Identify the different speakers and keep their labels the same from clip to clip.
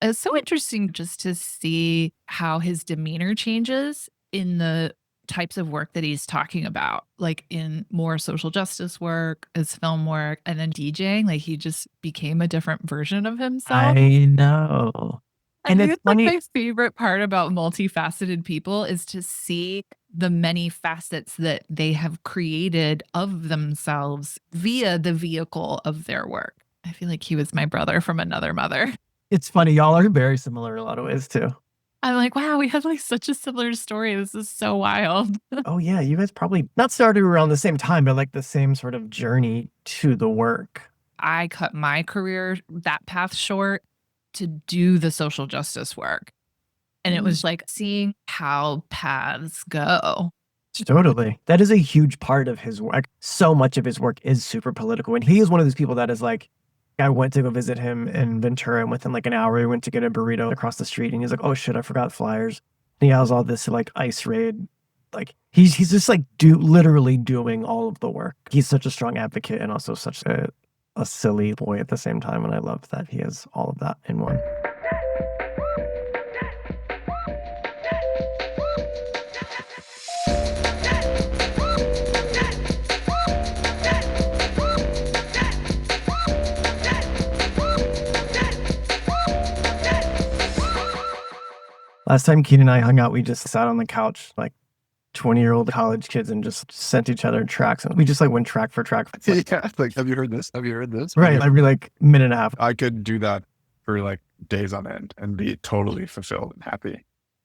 Speaker 1: It's so interesting just to see how his demeanor changes in the types of work that he's talking about, like in more social justice work, his film work, and then DJing. Like he just became a different version of himself.
Speaker 2: I know.
Speaker 1: I
Speaker 2: And
Speaker 1: think
Speaker 2: it's
Speaker 1: it's like
Speaker 2: funny.
Speaker 1: my favorite part about multifaceted people is to see the many facets that they have created of themselves via the vehicle of their work. I feel like he was my brother from another mother.
Speaker 2: It's funny. Y'all are very similar in a lot of ways too.
Speaker 1: I'm like, wow, we have like such a similar story. This is so wild.
Speaker 2: Oh yeah, you guys probably not started around the same time, but like the same sort of journey to the work.
Speaker 1: I cut my career, that path short to do the social justice work. And it
Speaker 2: Mm.
Speaker 1: was like seeing how paths go.
Speaker 2: Totally. That is a huge part of his work. So much of his work is super political. And he is one of those people that is like, I went to go visit him in Ventura, and within like an hour, we went to get a burrito across the street. And he's like, oh shit, I forgot flyers. And he has all this like ice raid. Like he's just like literally doing all of the work. He's such a strong advocate and also such a silly boy at the same time. And I love that he has all of that in one. Last time Keenan and I hung out, we just sat on the couch like 20-year-old college kids and just sent each other tracks. And we just like went track for track. Like,
Speaker 3: Yeah, like, have you heard this? Have you heard this?
Speaker 2: right. Every like minute and a half.
Speaker 3: I could do that for like days on end and be totally fulfilled and happy.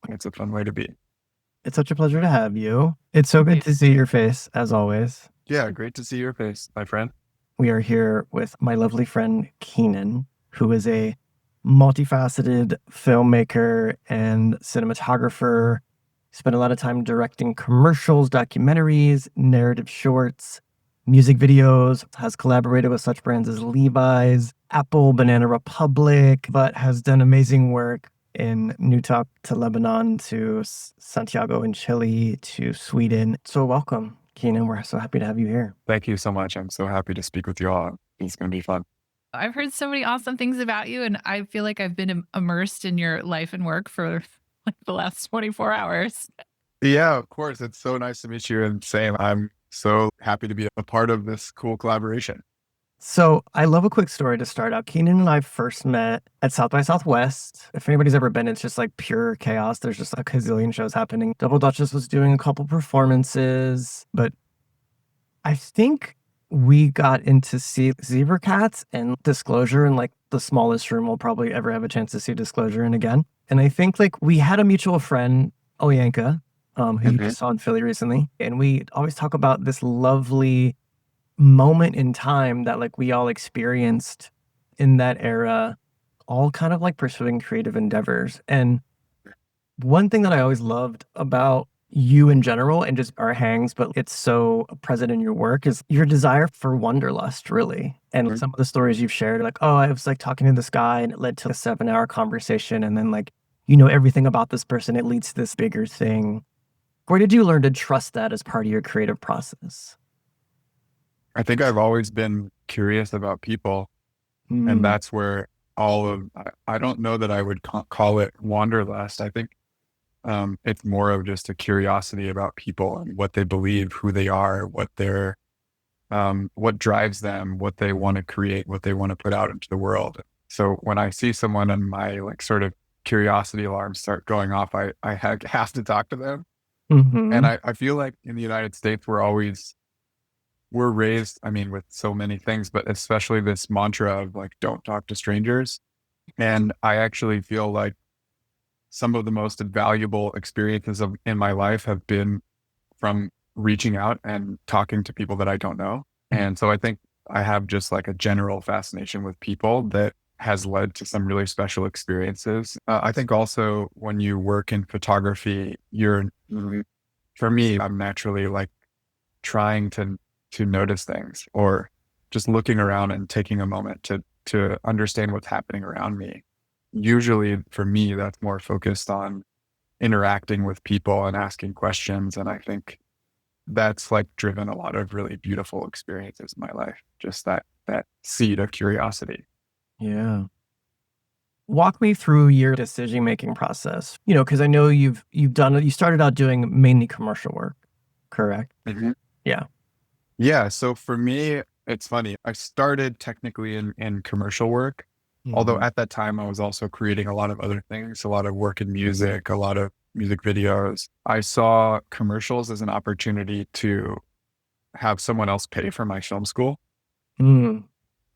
Speaker 3: It's a fun way to be.
Speaker 2: It's such a pleasure to have you. It's so good to see your face, as always.
Speaker 3: Yeah, great to see your face, my friend.
Speaker 2: We are here with my lovely friend Keenan, who is a multifaceted filmmaker and cinematographer. Spent a lot of time directing commercials, documentaries, narrative shorts, music videos, has collaborated with such brands as Levi's, Apple, Banana Republic, but has done amazing work in NEWTOK to Lebanon to Santiago in Chile to Sweden. So welcome, Keenan. We're so happy to have you here.
Speaker 3: Thank you so much. I'm so happy to speak with you all. It's going to be fun.
Speaker 1: I've heard so many awesome things about you, and I feel like I've been immersed in your life and work for like the last 24 hours.
Speaker 3: Yeah, of course. It's so nice to meet you, and same. I'm so happy to be a part of this cool collaboration.
Speaker 2: So I love a quick story to start out. Keenan and I first met at South by Southwest. If anybody's ever been, it's just like pure chaos. There's just a gazillion shows happening. Double Duchess was doing a couple performances, but I think we got into see Zebra Cats and Disclosure in like the smallest room we'll probably ever have a chance to see Disclosure in again. And I think like we had a mutual friend, Oyanka, who you just saw in Philly recently. And we always talk about this lovely moment in time that like we all experienced in that era, all kind of like pursuing creative endeavors. And one thing that I always loved about you in general and just our hangs, but it's so present in your work is your desire for wanderlust, really. And some of the stories you've shared, like, oh, I was like talking to this guy and it led to a 7-hour conversation. And then like, you know, everything about this person, it leads to this bigger thing. Where did you learn to trust that as part of your creative process?
Speaker 3: I think I've always been curious about people, and that's where I don't know that I would call it wanderlust. I think it's more of just a curiosity about people and what they believe, who they are, what drives them, what they want to create, what they want to put out into the world. So when I see someone and my like sort of curiosity alarms start going off, I have to talk to them. And I feel like in the United States, we're raised, I mean, with so many things, but especially this mantra of like, don't talk to strangers. And I actually feel like some of the most valuable experiences in my life have been from reaching out and talking to people that I don't know. And so I think I have just like a general fascination with people that has led to some really special experiences. I think also when you work in photography, for me, I'm naturally like trying to notice things or just looking around and taking a moment to understand what's happening around me. Usually for me, that's more focused on interacting with people and asking questions. And I think that's like driven a lot of really beautiful experiences in my life. Just that seed of curiosity.
Speaker 2: Yeah. Walk me through your decision-making process. Because I know you started out doing mainly commercial work, correct?
Speaker 3: Mhm.
Speaker 2: Yeah.
Speaker 3: Yeah. So for me, it's funny. I started technically in commercial work, although
Speaker 2: Mhm.
Speaker 3: at that time I was also creating a lot of other things, a lot of work in music, a lot of music videos. I saw commercials as an opportunity to have someone else pay for my film school.
Speaker 2: Mm.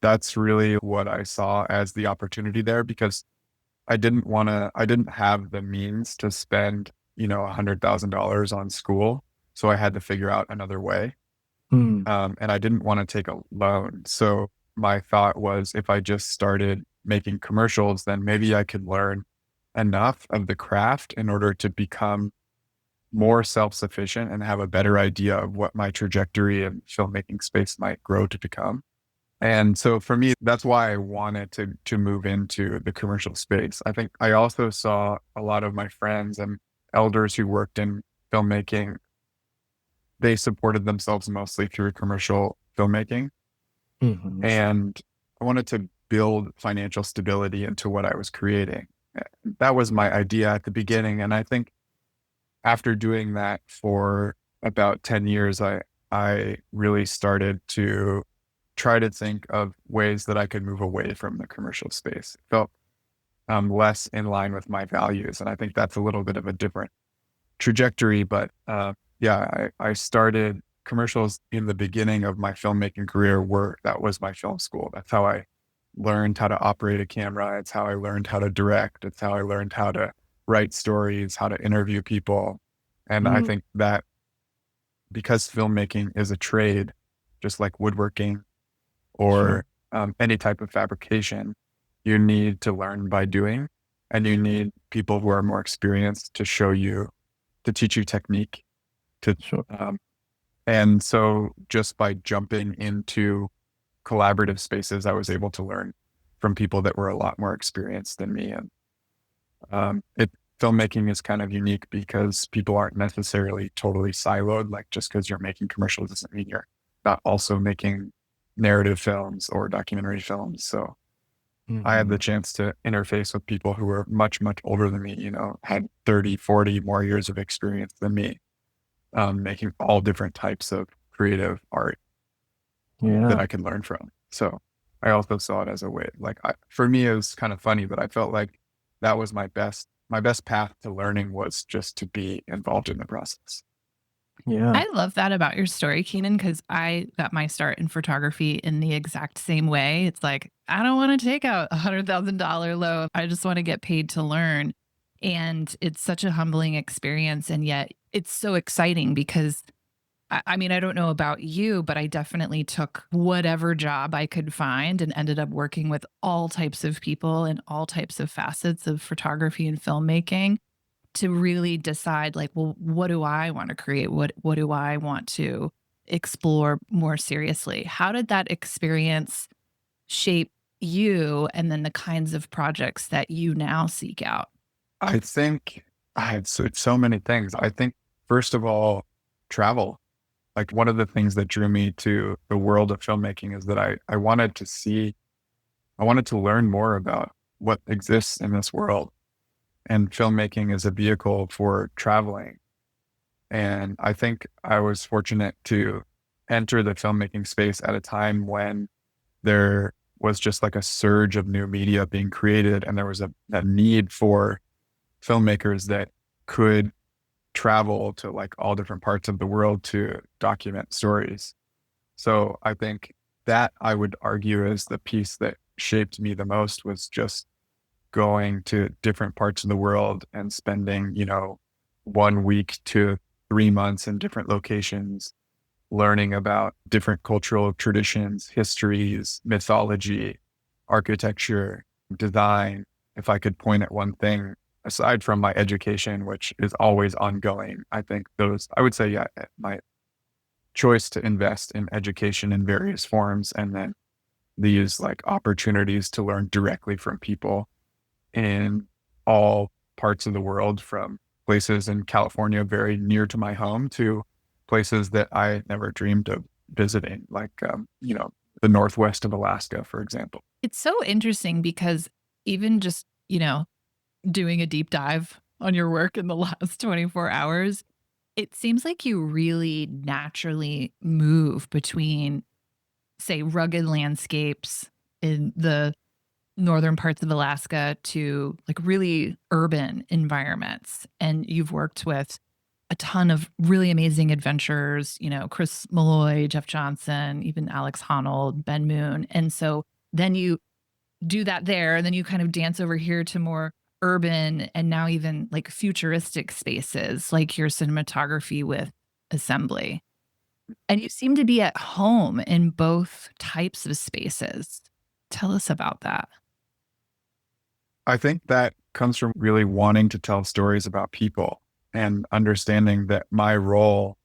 Speaker 3: That's really what I saw as the opportunity there because I didn't have the means to spend, $100,000 on school. So I had to figure out another way.
Speaker 2: Mm.
Speaker 3: And I didn't want to take a loan. So my thought was if I just started making commercials, then maybe I could learn enough of the craft in order to become more self-sufficient and have a better idea of what my trajectory in filmmaking space might grow to become. And so for me, that's why I wanted to move into the commercial space. I think I also saw a lot of my friends and elders who worked in filmmaking, they supported themselves mostly through commercial filmmaking.
Speaker 2: Mhm.
Speaker 3: And I wanted to build financial stability into what I was creating. That was my idea at the beginning. And I think after doing that for about 10 years, I really started to try to think of ways that I could move away from the commercial space. It felt less in line with my values. And I think that's a little bit of a different trajectory. But yeah, I started commercials in the beginning of my filmmaking career that was my film school. That's how I learned how to operate a camera. It's how I learned how to direct. It's how I learned how to write stories, how to interview people. And I
Speaker 2: Mm.
Speaker 3: think that because filmmaking is a trade, just like woodworking
Speaker 2: Sure.
Speaker 3: or any type of fabrication, you need to learn by doing, and you need people who are more experienced to show you, to teach you technique. To
Speaker 2: Sure.
Speaker 3: and so just by jumping into collaborative spaces, I was able to learn from people that were a lot more experienced than me. And it filmmaking is kind of unique because people aren't necessarily totally siloed. Like just because you're making commercials doesn't mean you're not also making narrative films or documentary films. So I had the
Speaker 2: Mhm.
Speaker 3: chance to interface with people who were much, much older than me, had 30, 40 more years of experience than me, making all different types of creative art that
Speaker 2: Yeah.
Speaker 3: I could learn from. So I also saw it as a way, like for me, it was kind of funny, but I felt like that was my best path to learning was just to be involved in the process.
Speaker 2: Yeah.
Speaker 1: I love that about your story, Keenan, because I got my start in photography in the exact same way. It's like, I don't want to take out $100,000 loan. I just want to get paid to learn. And it's such a humbling experience. And yet it's so exciting because I mean, I don't know about you, but I definitely took whatever job I could find and ended up working with all types of people and all types of facets of photography and filmmaking to really decide like, well, what do I want to create? What do I want to explore more seriously? How did that experience shape you and then the kinds of projects that you now seek out?
Speaker 3: I think I had so many things. I think, first of all, travel. Like one of the things that drew me to the world of filmmaking is that I wanted to I wanted to learn more about what exists in this world. And filmmaking is a vehicle for traveling. And I think I was fortunate to enter the filmmaking space at a time when there was just like a surge of new media being created. And there was a need for filmmakers that could travel to like all different parts of the world to document stories. So I think that I would argue is the piece that shaped me the most was just going to different parts of the world and spending, 1 week to 3 months in different locations, learning about different cultural traditions, histories, mythology, architecture, design. If I could point at one thing, aside from my education, which is always ongoing, I think I would say, yeah, my choice to invest in education in various forms and then these like opportunities to learn directly from people in all parts of the world, from places in California very near to my home to places that I never dreamed of visiting, like, the Northwest of Alaska, for example.
Speaker 1: It's so interesting because even just doing a deep dive on your work in the last 24 hours. It seems like you really naturally move between, say, rugged landscapes in the northern parts of Alaska to like really urban environments. And you've worked with a ton of really amazing adventurers, Chris Malloy, Jeff Johnson, even Alex Honnold, Ben Moon. And so then you do that there, and then you kind of dance over here to more urban and now even like futuristic spaces, like your cinematography with Assembly. And you seem to be at home in both types of spaces. Tell us about that.
Speaker 3: I think that comes from really wanting to tell stories about people and understanding that my role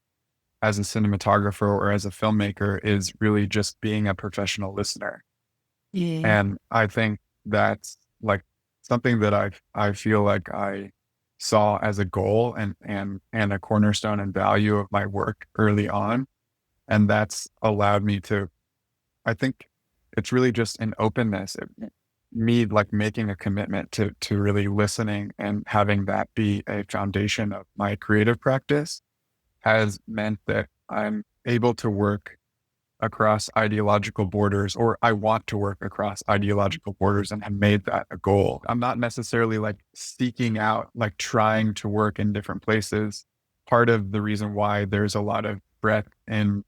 Speaker 3: as a cinematographer or as a filmmaker is really just being a professional listener.
Speaker 1: Yeah.
Speaker 3: And I think that's like something that I feel like I saw as a goal and a cornerstone and value of my work early on. And that's allowed me to, I think it's really just an openness, me like making a commitment to really listening and having that be a foundation of my creative practice has meant that I'm able to work across ideological borders, or I want to work across ideological borders and have made that a goal. I'm not necessarily like seeking out, like trying to work in different places. Part of the reason why there's a lot of breadth in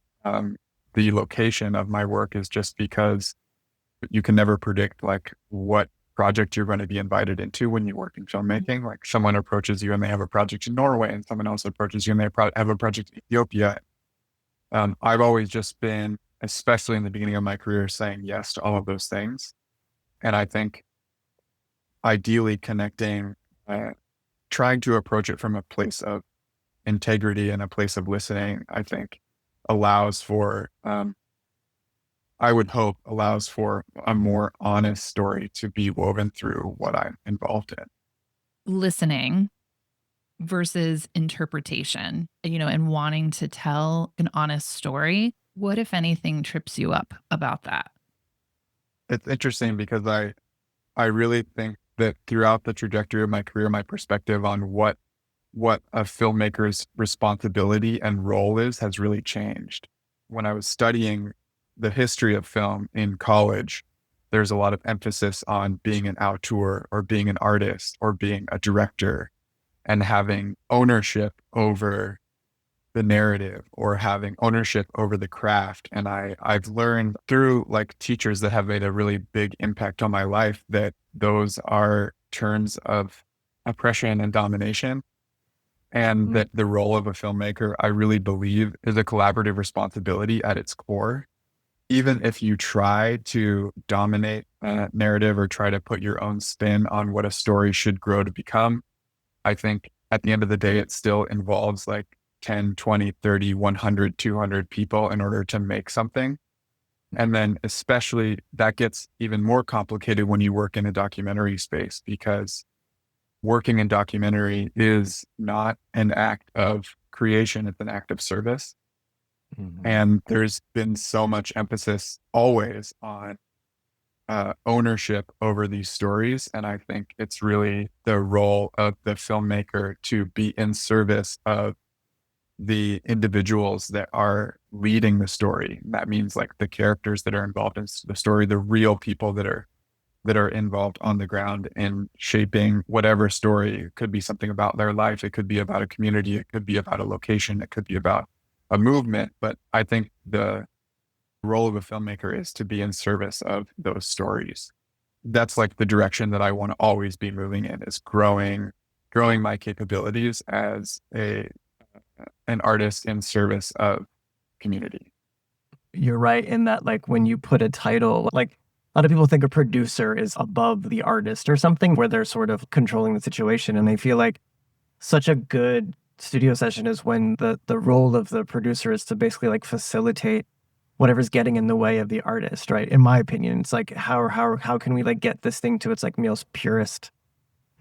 Speaker 3: the location of my work is just because you can never predict like what project you're going to be invited into when you work in filmmaking. Like someone approaches you and they have a project in Norway, and someone else approaches you and they have a project in Ethiopia. I've always just been, especially in the beginning of my career, saying yes to all of those things. And I think ideally connecting, trying to approach it from a place of integrity and a place of listening, I think allows for, I would hope allows for a more honest story to be woven through what I'm involved in.
Speaker 1: Listening versus interpretation, and wanting to tell an honest story. What, if anything, trips you up about that?
Speaker 3: It's interesting because I really think that throughout the trajectory of my career, my perspective on what a filmmaker's responsibility and role is has really changed. When I was studying the history of film in college, there's a lot of emphasis on being an auteur or being an artist or being a director and having ownership over the narrative or having ownership over the craft. And I've learned through like teachers that have made a really big impact on my life that those are terms of oppression and domination. And that the role of a filmmaker, I really believe, is a collaborative responsibility at its core. Even if you try to dominate a narrative or try to put your own spin on what a story should grow to become, I think at the end of the day, it still involves like 10, 20, 30, 100, 200 people in order to make something. And then especially that gets even more complicated when you work in a documentary space, because working in documentary is not an act of creation, it's an act of service. And there's been so much emphasis always on ownership over these stories. And I think it's really the role of the filmmaker to be in service of the individuals that are leading the story. And that means like the characters that are involved in the story, the real people that are involved on the ground in shaping whatever story. It could be something about their life. It could be about a community. It could be about a location. It could be about a movement. But I think the role of a filmmaker is to be in service of those stories. That's like the direction that I want to always be moving in, is growing my capabilities as an artist in service of community.
Speaker 2: You're right in that, like, when you put a title, like, a lot of people think a producer is above the artist or something, where they're sort of controlling the situation. And they feel like such a good studio session is when the role of the producer is to basically like facilitate whatever's getting in the way of the artist, right? In my opinion, it's like, how can we like get this thing to its like most purest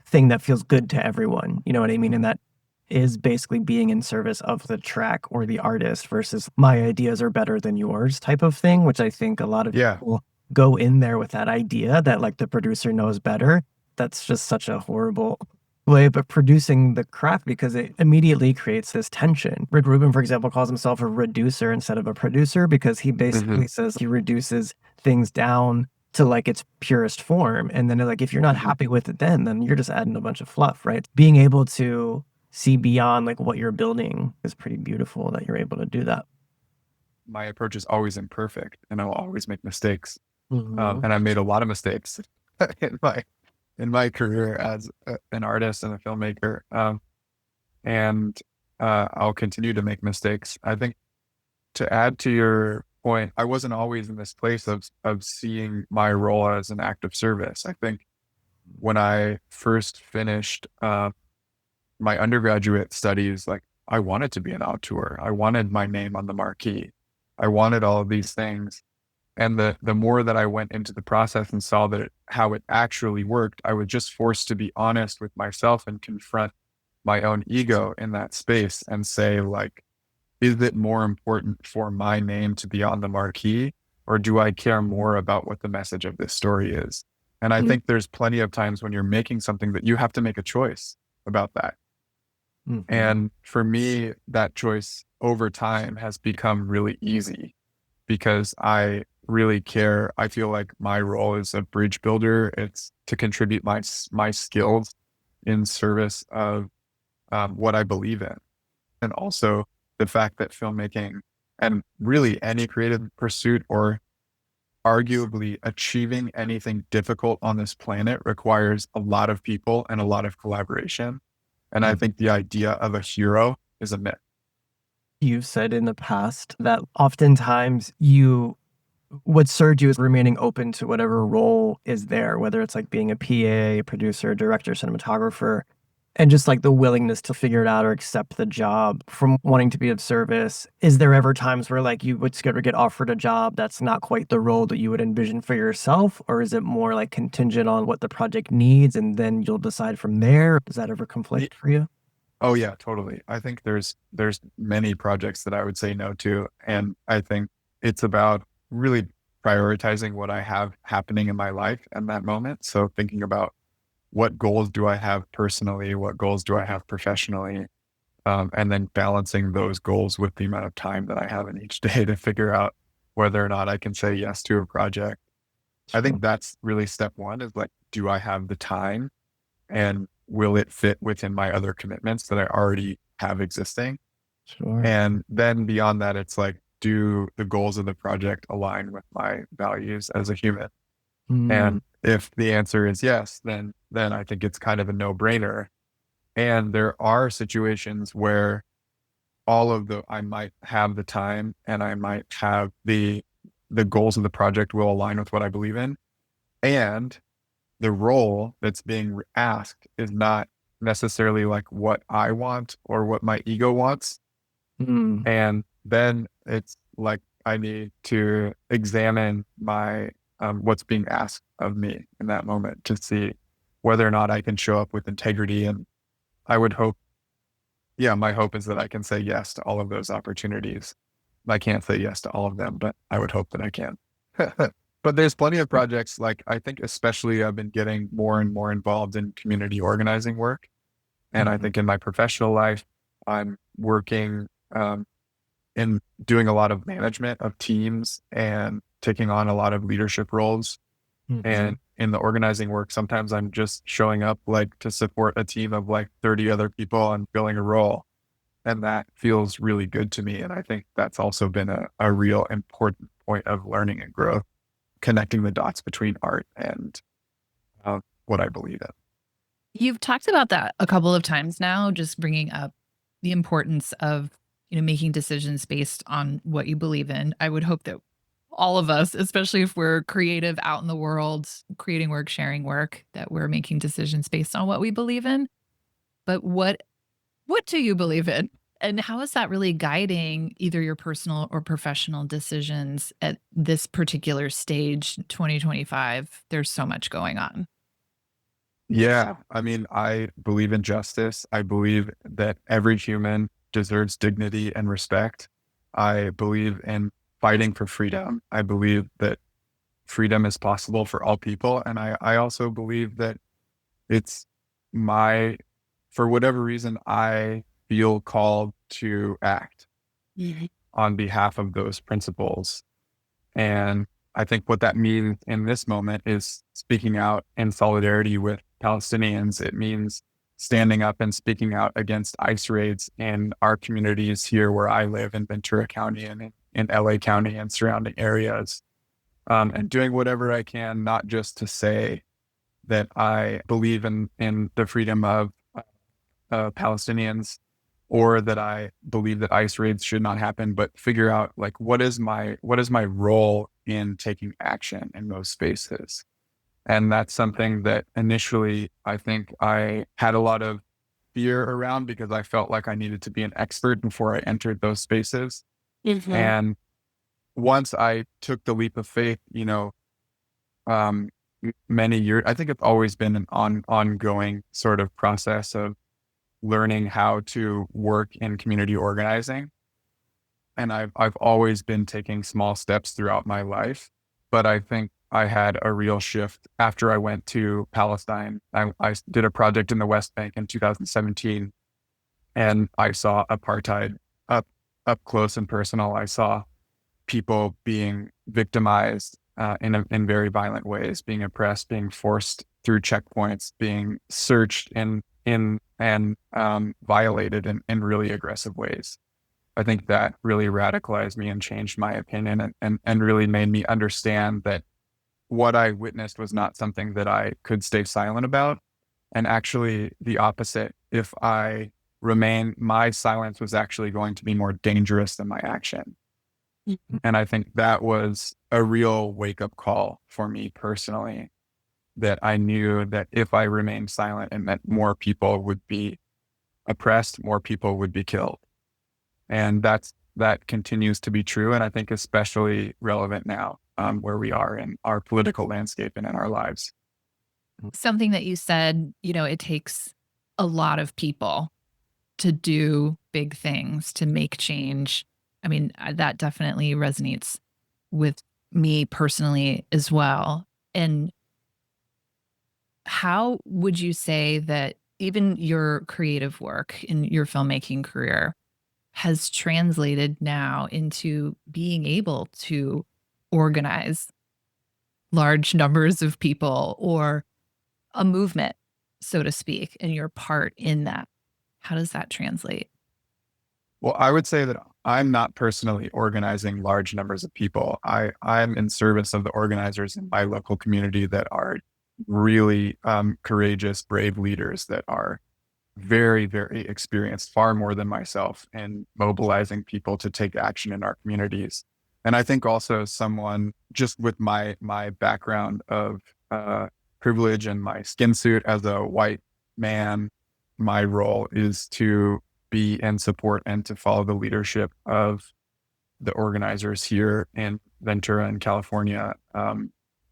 Speaker 2: thing that feels good to everyone? You know what I mean? And that is basically being in service of the track or the artist versus my ideas are better than yours type of thing, which I think a lot of people go in there with that idea that like the producer knows better. that's just such a horrible way of producing the craft because it immediately creates this tension. Rick Rubin, for example, calls himself a reducer instead of a producer because he basically says he reduces things down to like its purest form. And then like, if you're not happy with it, then you're just adding a bunch of fluff, right? Being able to see beyond like what you're building is pretty beautiful that you're able to do that.
Speaker 3: My approach is always imperfect and I'll always make mistakes.
Speaker 2: Mm-hmm.
Speaker 3: And I made a lot of mistakes in my career as an artist and a filmmaker. And I'll continue to make mistakes. I think to add to your point, I wasn't always in this place of seeing my role as an act of service. I think when I first finished my undergraduate studies, like I wanted to be an auteur. I wanted my name on the marquee. I wanted all of these things. And the more that I went into the process and saw that how it actually worked, I was just forced to be honest with myself and confront my own ego in that space and say, like, is it more important for my name to be on the marquee, or do I care more about what the message of this story is? And I think there's plenty of times when you're making something that you have to make a choice about that. And for me, that choice over time has become really easy because I really care. I feel like my role is a bridge builder. It's to contribute my skills in service of what I believe in. And also the fact that filmmaking and really any creative pursuit or arguably achieving anything difficult on this planet requires a lot of people and a lot of collaboration. And I think the idea of a hero is a myth.
Speaker 2: You've said in the past that oftentimes what served you is remaining open to whatever role is there, whether it's like being a PA, producer, director, cinematographer, and just like the willingness to figure it out or accept the job from wanting to be of service. Is there ever times where like you would ever get offered a job that's not quite the role that you would envision for yourself? Or is it more like contingent on what the project needs and then you'll decide from there? Does that ever conflict for you?
Speaker 3: Oh yeah, totally. I think there's many projects that I would say no to. And I think it's about really prioritizing what I have happening in my life at that moment. So thinking about what goals do I have personally? What goals do I have professionally? And then balancing those goals with the amount of time that I have in each day to figure out whether or not I can say yes to a project. I think that's really step one is like, do I have the time and will it fit within my other commitments that I already have existing?
Speaker 2: Sure.
Speaker 3: And then beyond that, it's like, do the goals of the project align with my values as a human? And if the answer is yes, then I think it's kind of a no-brainer. And there are situations where I might have the time and I might have the goals of the project will align with what I believe in. And the role that's being asked is not necessarily like what I want or what my ego wants. And then it's like, I need to examine my what's being asked of me in that moment to see whether or not I can show up with integrity. And I would hope, my hope is that I can say yes to all of those opportunities. I can't say yes to all of them, but I would hope that I can. But there's plenty of projects, like I think especially I've been getting more and more involved in community organizing work. And I think in my professional life, I'm working in doing a lot of management of teams and taking on a lot of leadership roles. And in the organizing work, sometimes I'm just showing up like to support a team of like 30 other people and filling a role. And that feels really good to me. And I think that's also been a real important point of learning and growth, connecting the dots between art and what I believe in.
Speaker 1: You've talked about that a couple of times now, just bringing up the importance of, making decisions based on what you believe in. I would hope that all of us, especially if we're creative out in the world, creating work, sharing work, that we're making decisions based on what we believe in. But what do you believe in? And how is that really guiding either your personal or professional decisions at this particular stage, 2025? There's so much going on.
Speaker 3: Yeah. I mean, I believe in justice. I believe that every human deserves dignity and respect. I believe in fighting for freedom. I believe that freedom is possible for all people. And I also believe that it's my, for whatever reason, I feel called to act on behalf of those principles. And I think what that means in this moment is speaking out in solidarity with Palestinians. It means standing up and speaking out against ICE raids in our communities here where I live in Ventura County and in LA County and surrounding areas. And doing whatever I can, not just to say that I believe in the freedom of Palestinians, or that I believe that ICE raids should not happen, but figure out like what is my role in taking action in those spaces. And that's something that initially I think I had a lot of fear around because I felt like I needed to be an expert before I entered those spaces. And once I took the leap of faith, many years, I think it's always been an ongoing sort of process of learning how to work in community organizing. And I've always been taking small steps throughout my life, but I think I had a real shift after I went to Palestine. I did a project in the West Bank in 2017, and I saw apartheid up close and personal. I saw people being victimized in very violent ways, being oppressed, being forced through checkpoints, being searched and violated in really aggressive ways. I think that really radicalized me and changed my opinion and really made me understand that what I witnessed was not something that I could stay silent about. And actually the opposite. If I remain, my silence was actually going to be more dangerous than my action. And I think that was a real wake-up call for me personally, that I knew that if I remained silent, it meant more people would be oppressed, more people would be killed. And that continues to be true. And I think especially relevant now, where we are in our political landscape and in our lives.
Speaker 1: Something that you said, it takes a lot of people to do big things, to make change. I mean, that definitely resonates with me personally as well. And how would you say that even your creative work in your filmmaking career has translated now into being able to organize large numbers of people or a movement, so to speak, and your part in that? How does that translate?
Speaker 3: Well, I would say that I'm not personally organizing large numbers of people. I'm in service of the organizers in my local community that are really courageous, brave leaders that are very, very experienced, far more than myself, in mobilizing people to take action in our communities. And I think also someone just with my background of privilege and my skin suit as a white man, my role is to be in support and to follow the leadership of the organizers here in Ventura and California,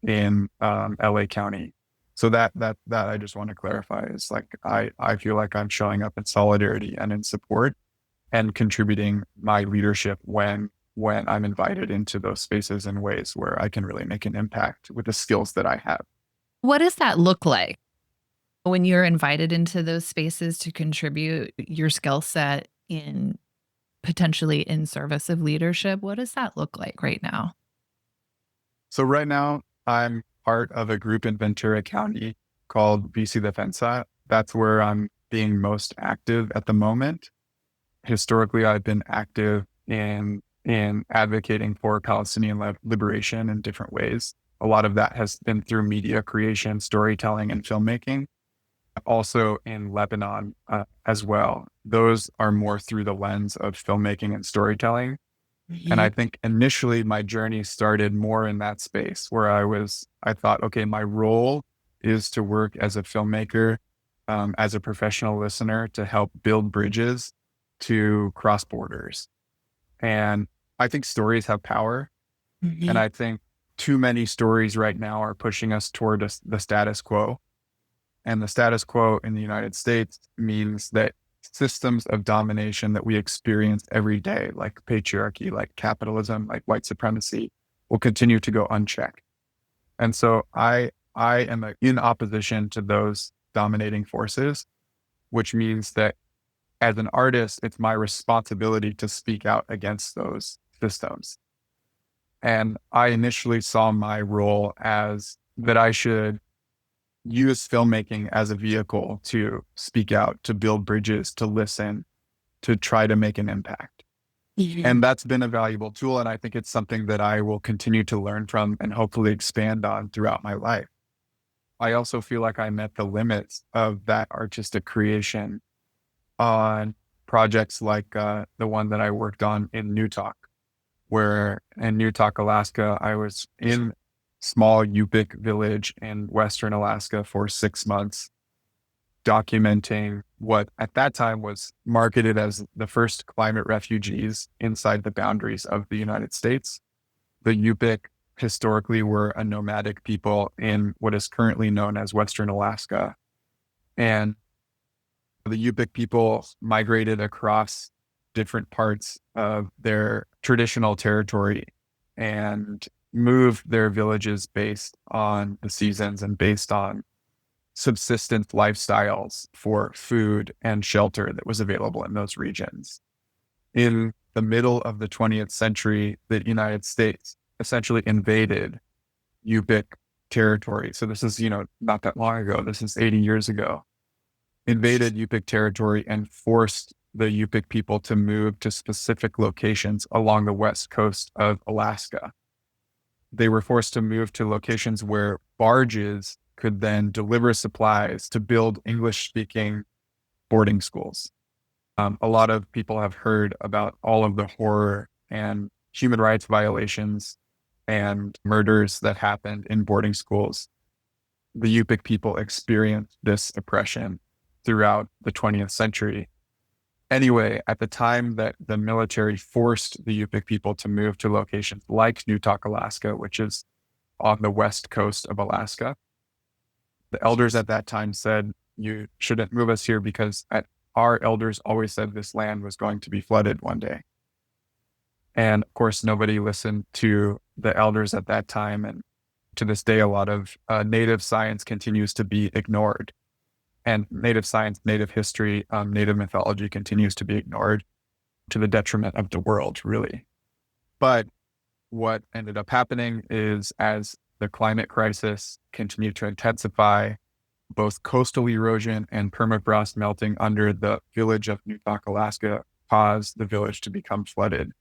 Speaker 3: in LA County. So that I just want to clarify is like, I feel like I'm showing up in solidarity and in support and contributing my leadership when I'm invited into those spaces in ways where I can really make an impact with the skills that I have.
Speaker 1: What does that look like when you're invited into those spaces to contribute your skill set in potentially in service of leadership? What does that look like right now?
Speaker 3: So right now I'm part of a group in Ventura County called VC Defensa. That's where I'm being most active at the moment. Historically, I've been active in advocating for Palestinian liberation in different ways. A lot of that has been through media creation, storytelling, and filmmaking. Also in Lebanon as well. Those are more through the lens of filmmaking and storytelling. And I think initially my journey started more in that space where I thought, okay, my role is to work as a filmmaker, as a professional listener, to help build bridges to cross borders. And I think stories have power. And I think too many stories right now are pushing us toward the status quo. And the status quo in the United States means that systems of domination that we experience every day, like patriarchy, like capitalism, like white supremacy, will continue to go unchecked. And so I am in opposition to those dominating forces, which means that as an artist, it's my responsibility to speak out against those systems. And I initially saw my role as that I should use filmmaking as a vehicle to speak out, to build bridges, to listen, to try to make an impact. And that's been a valuable tool. And I think it's something that I will continue to learn from and hopefully expand on throughout my life. I also feel like I met the limits of that artistic creation on projects like the one that I worked on in NEWTOK, where in NEWTOK, Alaska, I was in small Yupik village in Western Alaska for 6 months, documenting what at that time was marketed as the first climate refugees inside the boundaries of the United States. The Yupik historically were a nomadic people in what is currently known as Western Alaska. And the Yupik people migrated across different parts of their traditional territory and moved their villages based on the seasons and based on subsistence lifestyles for food and shelter that was available in those regions. In the middle of the 20th century, the United States essentially invaded Yupik territory. So this is, not that long ago. This is 80 years ago. Invaded Yupik territory and forced the Yupik people to move to specific locations along the west coast of Alaska. They were forced to move to locations where barges could then deliver supplies to build English-speaking boarding schools. A lot of people have heard about all of the horror and human rights violations and murders that happened in boarding schools. The Yupik people experienced this oppression throughout the 20th century. Anyway, at the time that the military forced the Yupik people to move to locations like NEWTOK, Alaska, which is on the west coast of Alaska, the elders at that time said, you shouldn't move us here because our elders always said this land was going to be flooded one day. And of course, nobody listened to the elders at that time. And to this day, a lot of native science continues to be ignored. And native science, native history, native mythology continues to be ignored to the detriment of the world, really. But what ended up happening is as the climate crisis continued to intensify, both coastal erosion and permafrost melting under the village of NEWTOK, Alaska, caused the village to become flooded.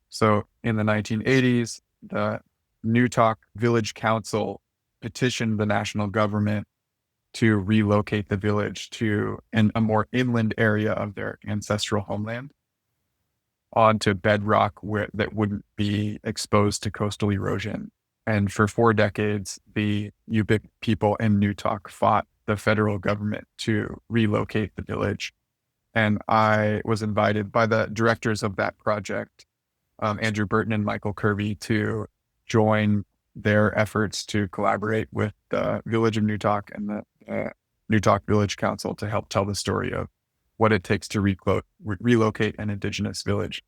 Speaker 3: So in the 1980s, the NEWTOK Village Council petitioned the national government to relocate the village to a more inland area of their ancestral homeland onto bedrock that wouldn't be exposed to coastal erosion. And for 4 decades, the Yupik people in NEWTOK fought the federal government to relocate the village. And I was invited by the directors of that project, Andrew Burton and Michael Kirby, to join their efforts to collaborate with the village of NEWTOK and the NEWTOK Village Council to help tell the story of what it takes to relocate an indigenous village.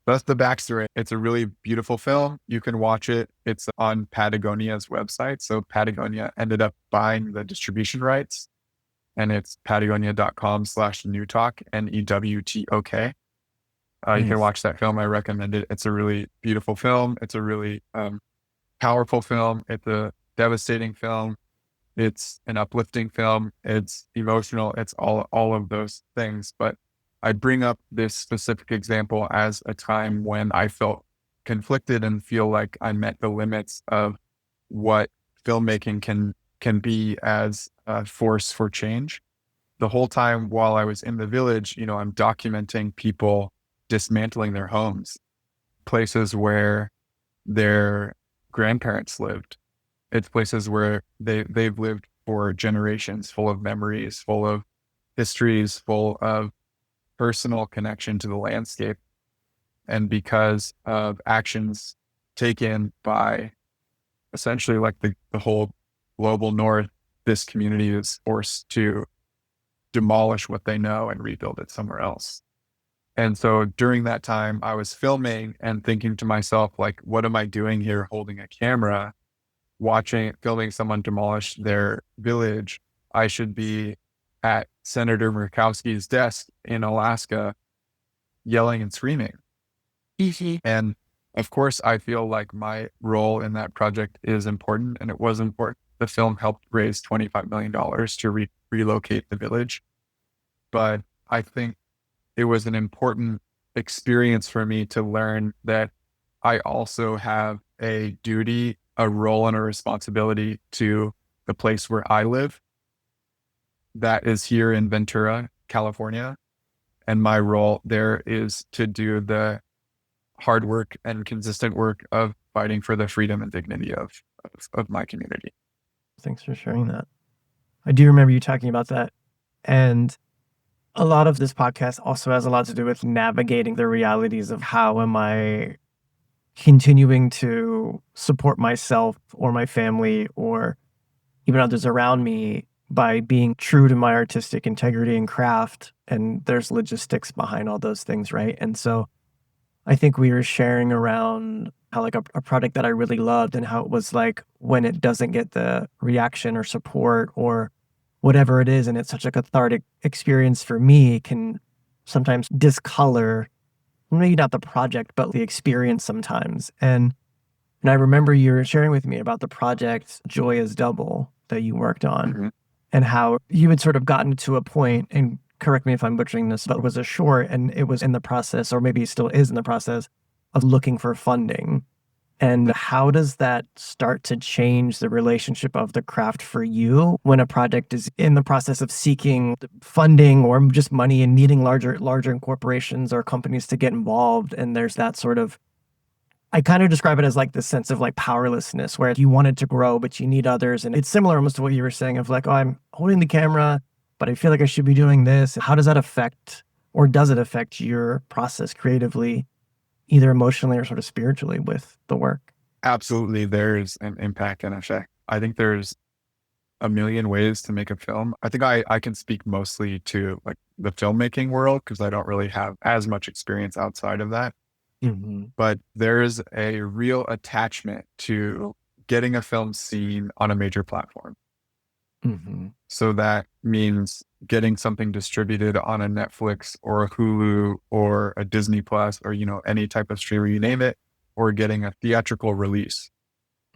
Speaker 3: That's the backstory. It's a really beautiful film. You can watch it. It's on Patagonia's website. So Patagonia ended up buying the distribution rights, and it's patagonia.com/NEWTOK, NEWTOK. You can watch that film. I recommend it. It's a really beautiful film. It's a really powerful film. It's a devastating film. It's an uplifting film. It's emotional. It's all of those things. But I bring up this specific example as a time when I felt conflicted and feel like I met the limits of what filmmaking can be as a force for change. The whole time while I was in the village, I'm documenting people dismantling their homes, places where their grandparents lived. It's places where they've lived for generations, full of memories, full of histories, full of personal connection to the landscape. And because of actions taken by essentially like the whole global north, this community is forced to demolish what they know and rebuild it somewhere else. And so during that time, I was filming and thinking to myself, like, what am I doing here holding a camera, filming someone demolish their village I should be at Senator Murkowski's desk in Alaska yelling and screaming. And of course, I feel like my role in that project is important, and it was important. The film helped raise $25 million to relocate the village. But I think it was an important experience for me to learn that I also have a duty, a role, and a responsibility to the place where I live. That is here in Ventura, California. And my role there is to do the hard work and consistent work of fighting for the freedom and dignity of my community.
Speaker 2: Thanks for sharing that. I do remember you talking about that. And a lot of this podcast also has a lot to do with navigating the realities of how am I continuing to support myself or my family or even others around me by being true to my artistic integrity and craft. And there's logistics behind all those things, right? And so I think we were sharing around how like a product that I really loved and how it was like when it doesn't get the reaction or support or whatever it is, and it's such a cathartic experience for me, can sometimes discolor, maybe not the project, but the experience sometimes. And I remember you were sharing with me about the project Joy is Double that you worked on.
Speaker 3: Mm-hmm.
Speaker 2: And how you had sort of gotten to a point, and correct me if I'm butchering this, but it was a short and it was in the process, or maybe still is in the process, of looking for funding. And how does that start to change the relationship of the craft for you when a project is in the process of seeking funding or just money and needing larger corporations or companies to get involved? And there's that sort of, I kind of describe it as like this sense of like powerlessness where you want it to grow, but you need others. And it's similar almost to what you were saying of like, oh, I'm holding the camera, but I feel like I should be doing this. How does that affect, or does it affect your process creatively, either emotionally or sort of spiritually with the work?
Speaker 3: Absolutely. There's an impact and effect. I think there's a million ways to make a film. I think I can speak mostly to like the filmmaking world because I don't really have as much experience outside of that.
Speaker 2: Mm-hmm.
Speaker 3: But there's a real attachment to getting a film seen on a major platform.
Speaker 2: Mm-hmm.
Speaker 3: So that means getting something distributed on a Netflix or a Hulu or a Disney Plus or, any type of streamer, you name it, or getting a theatrical release.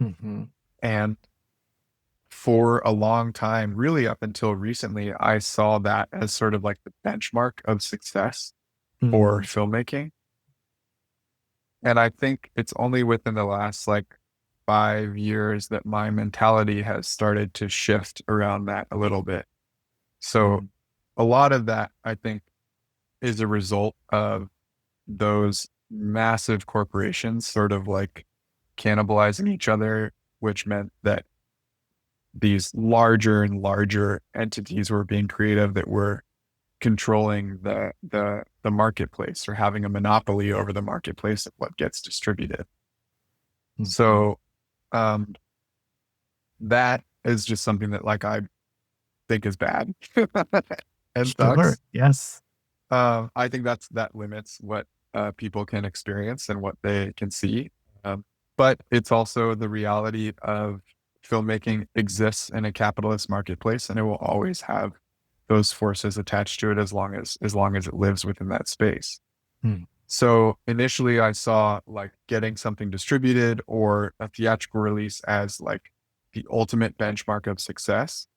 Speaker 2: Mm-hmm.
Speaker 3: And for a long time, really up until recently, I saw that as sort of like the benchmark of success for filmmaking. And I think it's only within the last like 5 years that my mentality has started to shift around that a little bit. So a lot of that, I think, is a result of those massive corporations sort of like cannibalizing each other, which meant that these larger and larger entities were being creative that were controlling the marketplace or having a monopoly over the marketplace of what gets distributed. Mm-hmm. So that is just something that like I think is bad and sucks.
Speaker 2: Yes.
Speaker 3: I think that limits what people can experience and what they can see. But it's also the reality of filmmaking exists in a capitalist marketplace, and it will always have those forces attached to it as long as it lives within that space. So initially I saw like getting something distributed or a theatrical release as like the ultimate benchmark of success.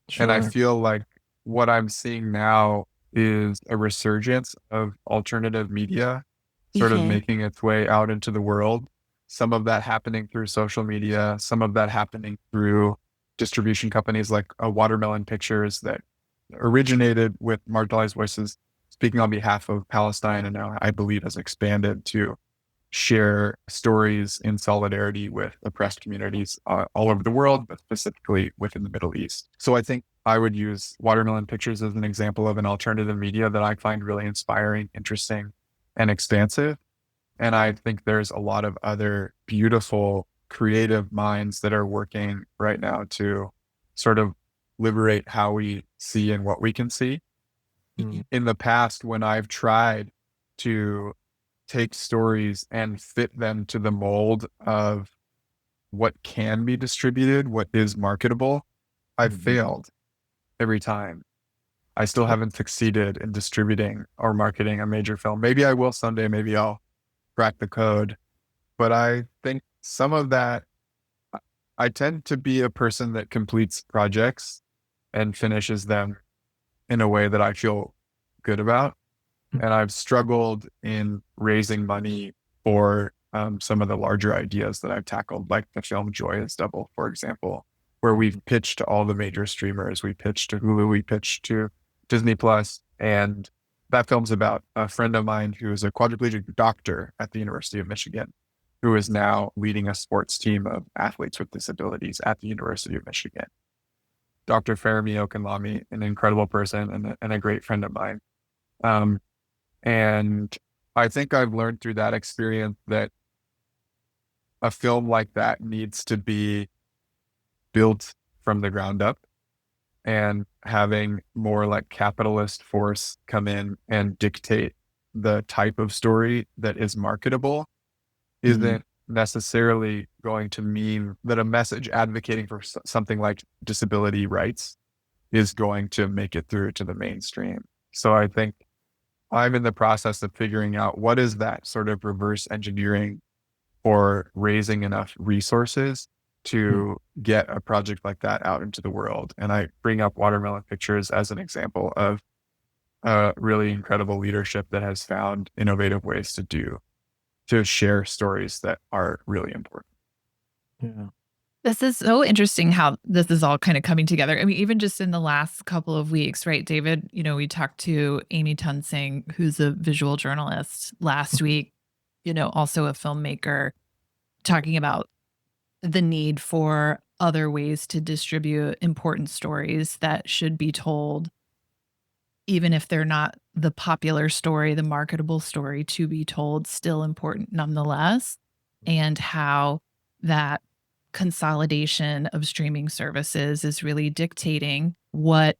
Speaker 3: Sure. And I feel like what I'm seeing now is a resurgence of alternative media sort of making its way out into the world. Some of that happening through social media, some of that happening through distribution companies like Watermelon Pictures that originated with marginalized voices speaking on behalf of Palestine, and now I believe has expanded to share stories in solidarity with oppressed communities all over the world, but specifically within the Middle East. So I think I would use Watermelon Pictures as an example of an alternative media that I find really inspiring, interesting, and expansive. And I think there's a lot of other beautiful, creative minds that are working right now to sort of liberate how we see and what we can see. In the past, when I've tried to take stories and fit them to the mold of what can be distributed, what is marketable, I've failed. every time. I still haven't succeeded in distributing or marketing a major film. Maybe I will someday. Maybe I'll crack the code. But I think some of that, I tend to be a person that completes projects and finishes them in a way that I feel good about. And I've struggled in raising money for some of the larger ideas that I've tackled, like the film Joy is Double, for example, where we've pitched to all the major streamers. We pitched to Hulu, we pitched to Disney Plus, and that film's about a friend of mine who is a quadriplegic doctor at the University of Michigan, who is now leading a sports team of athletes with disabilities at the University of Michigan. Dr. Fermi Okanlami, an incredible person and a great friend of mine. And I think I've learned through that experience that a film like that needs to be built from the ground up, and having more like capitalist force come in and dictate the type of story that is marketable isn't necessarily going to mean that a message advocating for something like disability rights is going to make it through to the mainstream. So I think I'm in the process of figuring out what is that sort of reverse engineering or raising enough resources to get a project like that out into the world. And I bring up Watermelon Pictures as an example of really incredible leadership that has found innovative ways to share stories that are really important.
Speaker 2: Yeah.
Speaker 1: This is so interesting how this is all kind of coming together. I mean, even just in the last couple of weeks, right, David? We talked to Amy Tunsing, who's a visual journalist last week, also a filmmaker, talking about the need for other ways to distribute important stories that should be told, even if they're not the popular story, the marketable story to be told, still important nonetheless, and how that consolidation of streaming services is really dictating what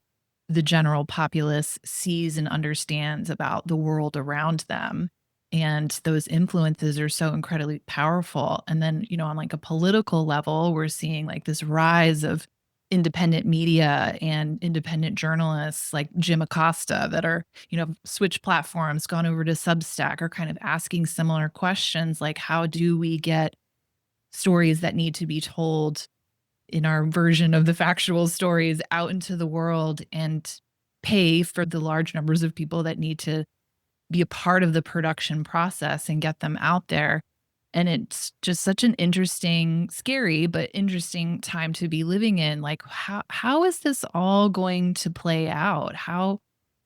Speaker 1: the general populace sees and understands about the world around them. And those influences are so incredibly powerful. And then, on like a political level, we're seeing like this rise of independent media and independent journalists like Jim Acosta that are, switch platforms, gone over to Substack, are kind of asking similar questions like, how do we get stories that need to be told in our version of the factual stories out into the world and pay for the large numbers of people that need to be a part of the production process and get them out there. And it's just such an interesting, scary, but interesting time to be living in. Like, how is this all going to play out? How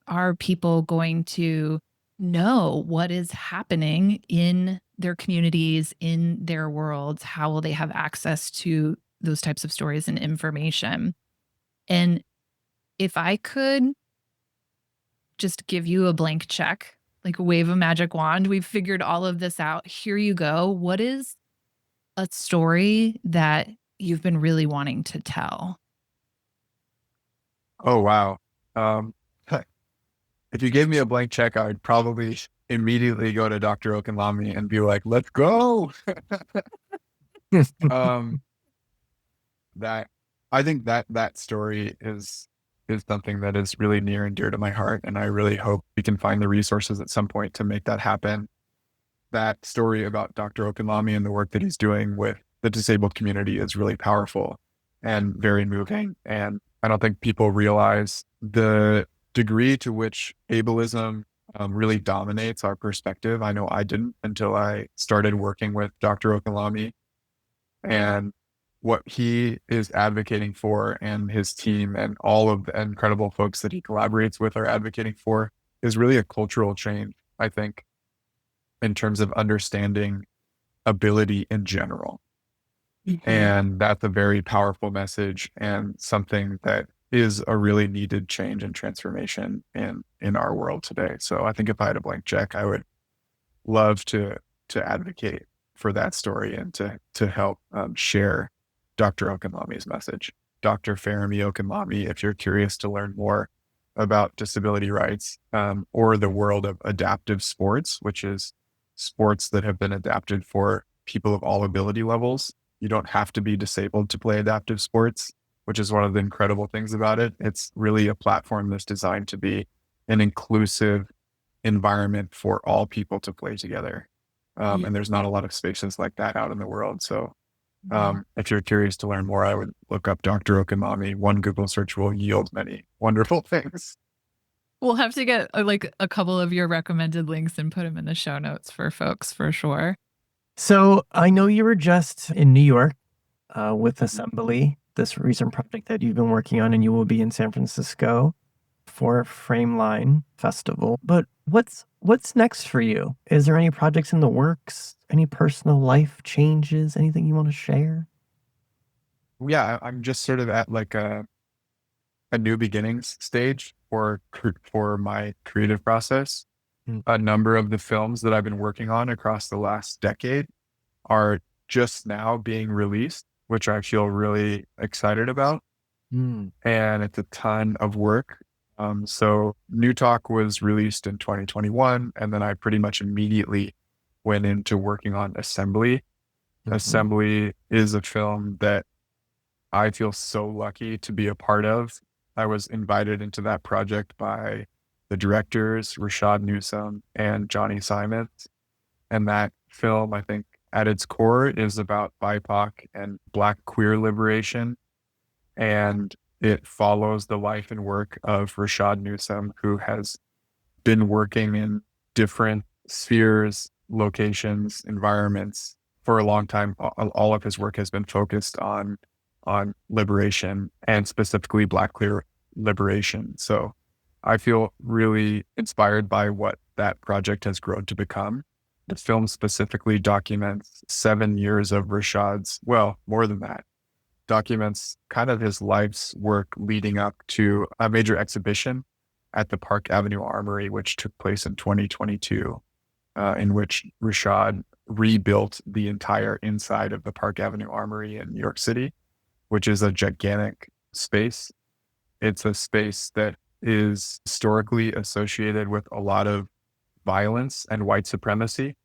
Speaker 1: are people going to know what is happening in their communities, in their worlds? How will they have access to those types of stories and information? And if I could just give you a blank check, like wave a magic wand, we've figured all of this out. Here you go. What is a story that you've been really wanting to tell?
Speaker 3: Oh, wow. If you gave me a blank check, I would probably immediately go to Dr. Okanlami and be like, let's go. That I think that story is something that is really near and dear to my heart. And I really hope we can find the resources at some point to make that happen. That story about Dr. Okanlami and the work that he's doing with the disabled community is really powerful and very moving. And I don't think people realize the degree to which ableism really dominates our perspective. I know I didn't until I started working with Dr. Okanlami, and what he is advocating for and his team and all of the incredible folks that he collaborates with are advocating for is really a cultural change, I think, in terms of understanding ability in general. And that's a very powerful message and something that is a really needed change and transformation in our world today. So I think if I had a blank check, I would love to advocate for that story and to help share Dr. Okanlami's message. Dr. Fermi Okanlami, if you're curious to learn more about disability rights or the world of adaptive sports, which is sports that have been adapted for people of all ability levels. You don't have to be disabled to play adaptive sports, which is one of the incredible things about it. It's really a platform that's designed to be an inclusive environment for all people to play together.
Speaker 1: Yeah.
Speaker 3: And there's not a lot of spaces like that out in the world. So
Speaker 1: Mhm.
Speaker 3: if you're curious to learn more, I would look up Dr. Okamami. One Google search will yield many wonderful things.
Speaker 1: We'll have to get like a couple of your recommended links and put them in the show notes for folks for sure.
Speaker 2: So I know you were just in New York with Assembly, this recent project that you've been working on, and you will be in San Francisco for Frameline Festival. But what's next for you? Is there any projects in the works? Any personal life changes? Anything you want to share?
Speaker 3: Yeah, I'm just sort of at like a new beginnings stage for my creative process.
Speaker 2: Mm.
Speaker 3: A number of the films that I've been working on across the last decade are just now being released, which I feel really excited about.
Speaker 2: Mm.
Speaker 3: And it's a ton of work. So NEWTOK was released in 2021, and then I pretty much immediately went into working on Assembly.
Speaker 2: Mhm.
Speaker 3: Assembly is a film that I feel so lucky to be a part of. I was invited into that project by the directors, Rashad Newsom and Johnny Simons. And that film, I think, at its core is about BIPOC and Black queer liberation. And it follows the life and work of Rashad Newsom, who has been working in different spheres, locations, environments for a long time. All of his work has been focused on liberation and specifically Black queer liberation. So I feel really inspired by what that project has grown to become. The film specifically documents 7 years of Rashad's, well, more than that, documents kind of his life's work leading up to a major exhibition at the Park Avenue Armory, which took place in 2022, in which Rashad rebuilt the entire inside of the Park Avenue Armory in New York City, which is a gigantic space. It's a space that is historically associated with a lot of violence and white supremacy.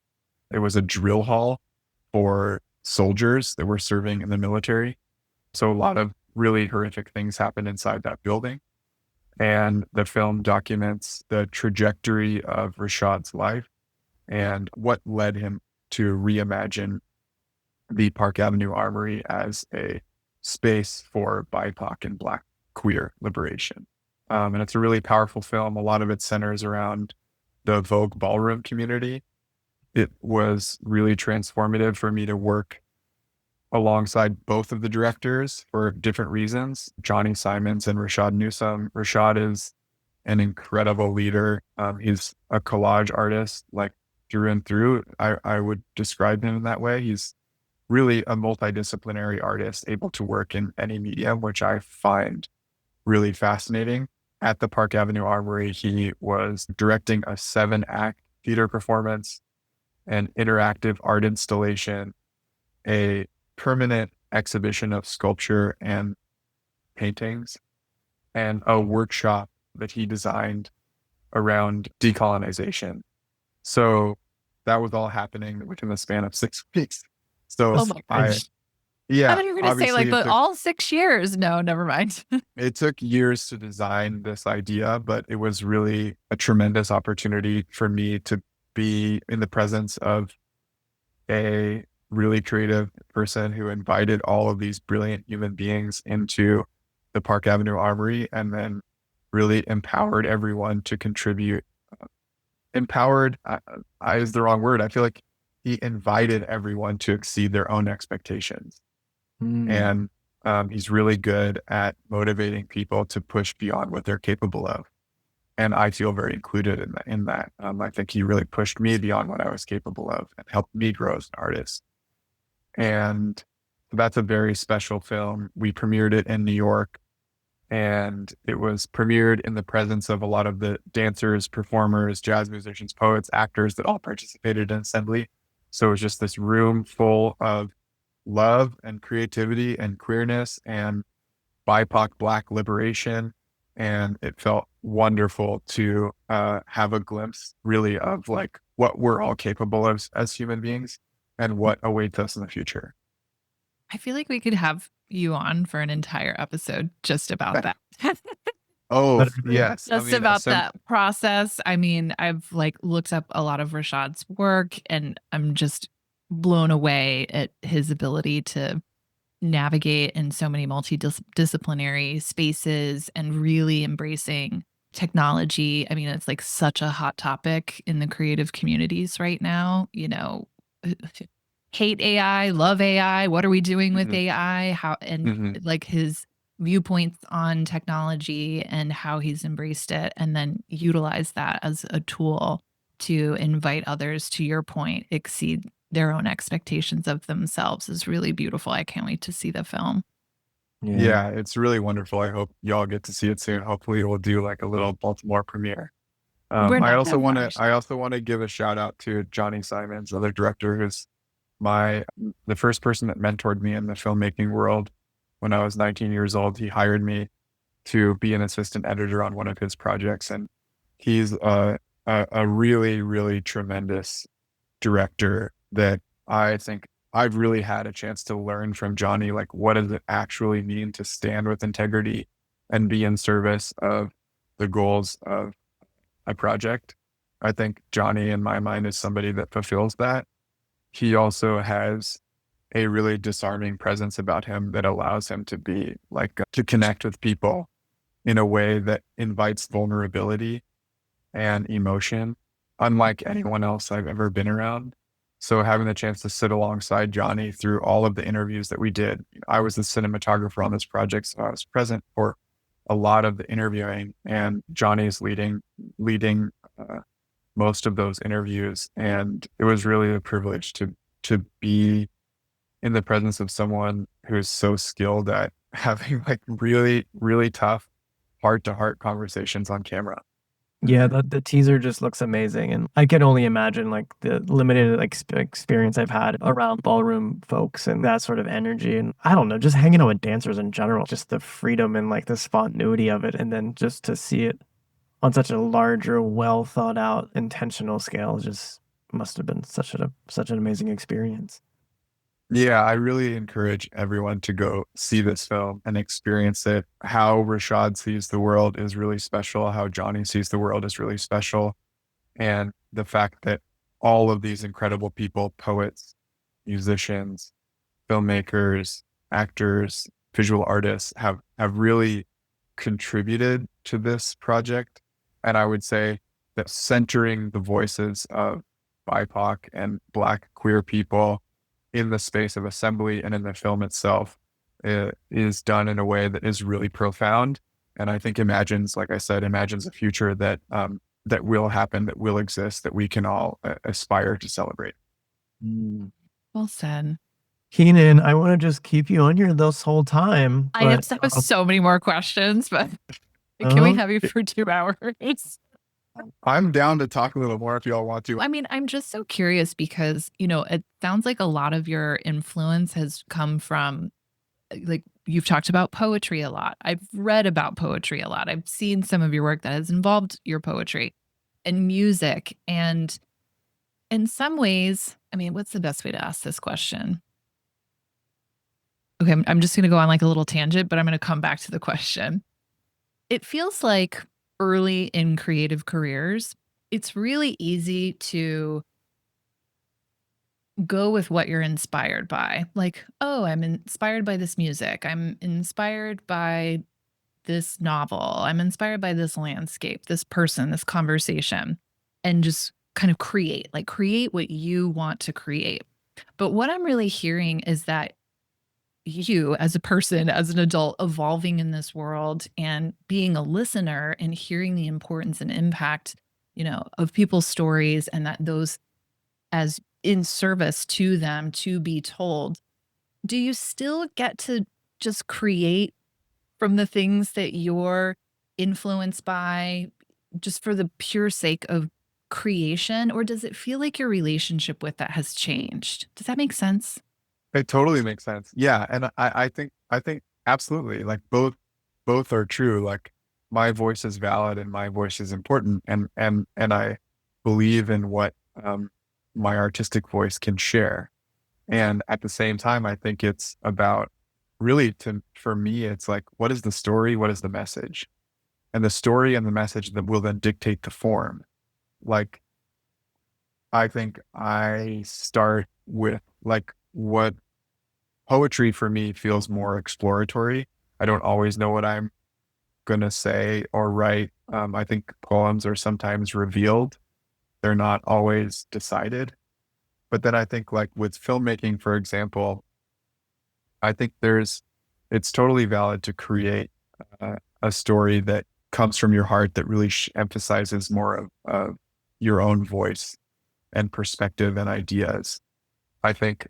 Speaker 3: It was a drill hall for soldiers that were serving in the military. So a lot of really horrific things happened inside that building. And the film documents the trajectory of Rashad's life and what led him to reimagine the Park Avenue Armory as a space for BIPOC and Black queer liberation. And it's a really powerful film. A lot of it centers around the Vogue ballroom community. It was really transformative for me to work alongside both of the directors for different reasons, Johnny Simons and Rashad Newsom. Rashad is an incredible leader. He's a collage artist, like through and through. I would describe him in that way. He's really a multidisciplinary artist, able to work in any medium, which I find really fascinating. At the Park Avenue Armory, he was directing a 7-act theater performance, an interactive art installation, a permanent exhibition of sculpture and paintings, and a workshop that he designed around decolonization. So that was all happening within the span of 6 weeks. So
Speaker 1: Oh my gosh. I
Speaker 3: yeah,
Speaker 1: thought you were going to say
Speaker 3: obviously
Speaker 1: like, but all 6 years. No, never mind.
Speaker 3: it took years to design this idea, but it was really a tremendous opportunity for me to be in the presence of a really creative person who invited all of these brilliant human beings into the Park Avenue Armory and then really empowered everyone to contribute. Empowered is the wrong word. I feel like he invited everyone to exceed their own expectations.
Speaker 2: Mm.
Speaker 3: And he's really good at motivating people to push beyond what they're capable of. And I feel very included in that. I think he really pushed me beyond what I was capable of and helped me grow as an artist. And that's a very special film. We premiered it in New York, and it was premiered in the presence of a lot of the dancers, performers, jazz musicians, poets, actors that all participated in Assembly. So it was just this room full of love and creativity and queerness and BIPOC Black liberation. And it felt wonderful to have a glimpse really of like what we're all capable of as human beings and what awaits us in the future.
Speaker 1: I feel like we could have you on for an entire episode just about that.
Speaker 3: Oh,
Speaker 2: Better be.
Speaker 3: yes.
Speaker 1: Just about that process. I mean, I've like looked up a lot of Rashad's work and I'm just blown away at his ability to navigate in so many multidisciplinary spaces and really embracing technology. I mean, it's like such a hot topic in the creative communities right now, hate AI, love AI, what are we doing with
Speaker 3: Mhm.
Speaker 1: AI? How and
Speaker 3: Mhm.
Speaker 1: like his viewpoints on technology and how he's embraced it and then utilize that as a tool to invite others, to your point, exceed their own expectations of themselves is really beautiful. I can't wait to see the film.
Speaker 2: Yeah.
Speaker 3: Yeah, it's really wonderful. I hope y'all get to see it soon. Hopefully we'll do like a little Baltimore premiere.
Speaker 1: We're
Speaker 3: I
Speaker 1: not
Speaker 3: also
Speaker 1: that
Speaker 3: want
Speaker 1: far.
Speaker 3: to I also want to give a shout out to Johnny Simons, other director, who's the first person that mentored me in the filmmaking world. When I was 19 years old, he hired me to be an assistant editor on one of his projects, and he's a really, really tremendous director that I think I've really had a chance to learn from Johnny. Like, what does it actually mean to stand with integrity and be in service of the goals of a project? I think Johnny, in my mind, is somebody that fulfills that. He also has a really disarming presence about him that allows him to be like, to connect with people in a way that invites vulnerability and emotion, unlike anyone else I've ever been around. So having the chance to sit alongside Johnny through all of the interviews that we did, I was the cinematographer on this project, so I was present for a lot of the interviewing, and Johnny's leading most of those interviews, and it was really a privilege to be in the presence of someone who is so skilled at having like really, really tough heart to heart conversations on camera.
Speaker 2: Yeah, the teaser just looks amazing, and I can only imagine like the limited experience I've had around ballroom folks and that sort of energy, and I don't know, just hanging out with dancers in general, just the freedom and like the spontaneity of it, and then just to see it on such a larger, well thought out, intentional scale, just must have been such an amazing experience.
Speaker 3: Yeah, I really encourage everyone to go see this film and experience it. How Rashad sees the world is really special. How Johnny sees the world is really special. And the fact that all of these incredible people, poets, musicians, filmmakers, actors, visual artists have really contributed to this project. And I would say that centering the voices of BIPOC and Black queer people in the space of assembly and in the film itself is done in a way that is really profound. And I think imagines, like I said, imagines a future that that will happen, that will exist, that we can all aspire to celebrate.
Speaker 2: Mm.
Speaker 1: Well said.
Speaker 2: Keenan, I want to just keep you on here this whole time,
Speaker 1: I have
Speaker 2: but
Speaker 1: so many more questions, but can we
Speaker 2: uh,
Speaker 1: have you for 2 hours?
Speaker 3: I'm down to talk a little more if y'all want to.
Speaker 1: I mean, I'm just so curious because, it sounds like a lot of your influence has come from, like, you've talked about poetry a lot. I've read about poetry a lot. I've seen some of your work that has involved your poetry and music. And in some ways, I mean, what's the best way to ask this question? Okay, I'm just going to go on like a little tangent, but I'm going to come back to the question. It feels like early in creative careers, it's really easy to go with what you're inspired by. Like, oh, I'm inspired by this music. I'm inspired by this novel. I'm inspired by this landscape, this person, this conversation, and just kind of create what you want to create. But what I'm really hearing is that you, as a person, as an adult, evolving in this world and being a listener and hearing the importance and impact, of people's stories and that those as in service to them to be told, do you still get to just create from the things that you're influenced by just for the pure sake of creation? Or does it feel like your relationship with that has changed? Does that make sense?
Speaker 3: It totally makes sense. Yeah, and I think absolutely, like both are true. Like my voice is valid and my voice is important, and I believe in what my artistic voice can share. And at the same time, I think it's about really for me, it's like, what is the story? What is the message? And the story and the message that will then dictate the form. Like, I think I start with like what poetry for me feels more exploratory. I don't always know what I'm going to say or write. I think poems are sometimes revealed. They're not always decided. But then I think like with filmmaking, for example, I think it's totally valid to create a story that comes from your heart that really emphasizes more of your own voice and perspective and ideas. I think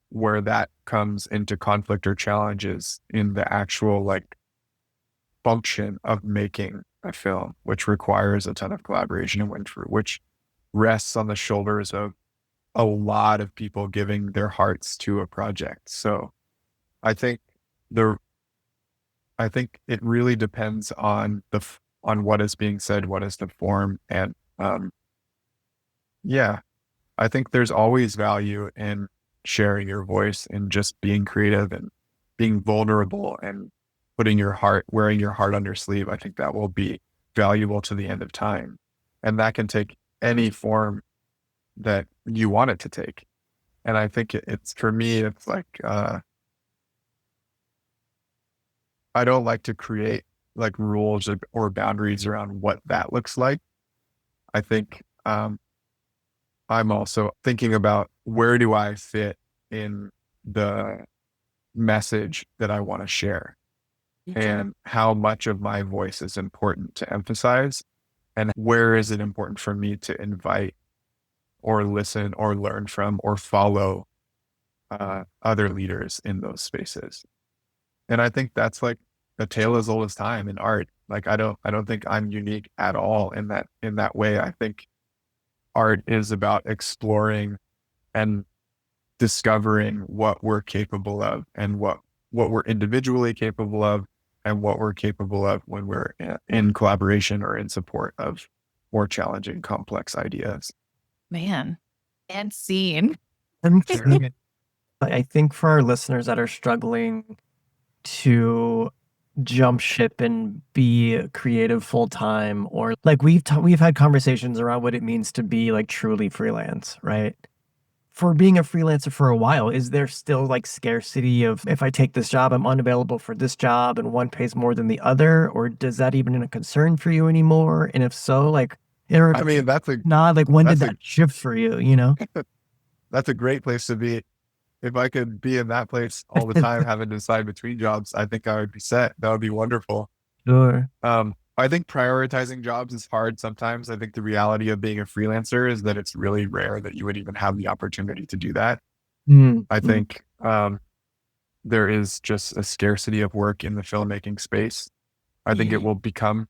Speaker 3: where that comes into conflict or challenges in the actual like function of making a film, which requires a ton of collaboration and which rests on the shoulders of a lot of people giving their hearts to a project. So I think the I think it really depends on on what is being said, what is the form, and yeah, I think there's always value in sharing your voice and just being creative and being vulnerable and wearing your heart on your sleeve. I think that will be valuable to the end of time, and that can take any form that you want it to take. And I think it's for me, it's like I don't like to create like rules or boundaries around what that looks like. I think I'm also thinking about where do I fit in the message that I want to share and how much of my voice is important to emphasize and where is it important for me to invite or listen or learn from or follow other leaders in those spaces. And I think that's like a tale as old as time in art. Like I don't think I'm unique at all in that way. I think art is about exploring and discovering what we're capable of and what we're individually capable of and what we're capable of when we're in collaboration or in support of more challenging, complex ideas.
Speaker 1: Man, and scene.
Speaker 2: I think for our listeners that are struggling to jump ship and be creative full time, or like we've had conversations around what it means to be like truly freelance, right? For being a freelancer for a while, is there still like scarcity of if I take this job, I'm unavailable for this job and one pays more than the other? Or does that even a concern for you anymore? And if so, like,
Speaker 3: I mean,
Speaker 2: when did that shift for you, you know?
Speaker 3: That's a great place to be. If I could be in that place all the time, having to decide between jobs, I think I would be set. That would be wonderful.
Speaker 2: Sure.
Speaker 3: I think prioritizing jobs is hard sometimes. I think the reality of being a freelancer is that it's really rare that you would even have the opportunity to do that. I think there is just a scarcity of work in the filmmaking space. I think it will become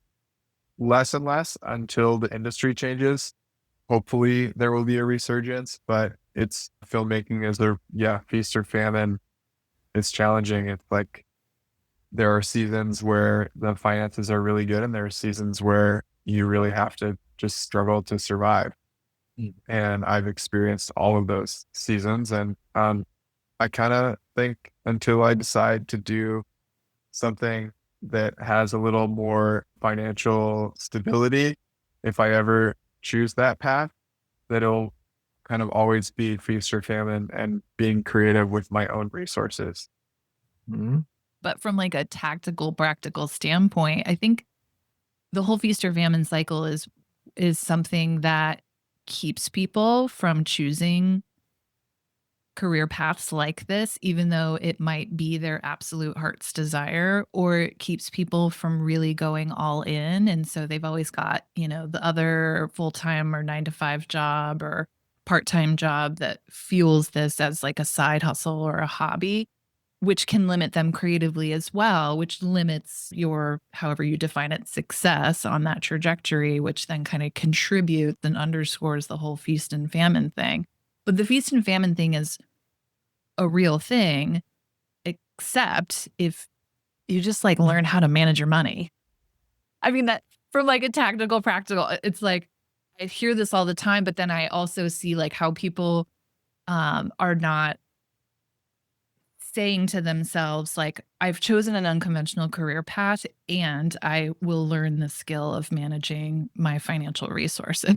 Speaker 3: less and less until the industry changes. Hopefully there will be a resurgence, but it's filmmaking is feast or famine. It's challenging. It's like there are seasons where the finances are really good and there are seasons where you really have to just struggle to survive. And I've experienced all of those seasons. And I kind of think until I decide to do something that has a little more financial stability, if I ever choose that path, that it'll kind of always be feast or famine and being creative with my own resources.
Speaker 1: But from like a tactical, practical standpoint, I think the whole feast or famine cycle is something that keeps people from choosing career paths like this, even though it might be their absolute heart's desire, or it keeps people from really going all in. And so they've always got, the other full-time or 9 to 5 job or part-time job that fuels this as like a side hustle or a hobby, which can limit them creatively as well, which limits your, however you define it, success on that trajectory, which then kind of contributes and underscores the whole feast and famine thing. But the feast and famine thing is a real thing, except if you just like learn how to manage your money. I mean, that from like a tactical, practical, it's like I hear this all the time, but then I also see like how people are not saying to themselves, like, I've chosen an unconventional career path and I will learn the skill of managing my financial resources.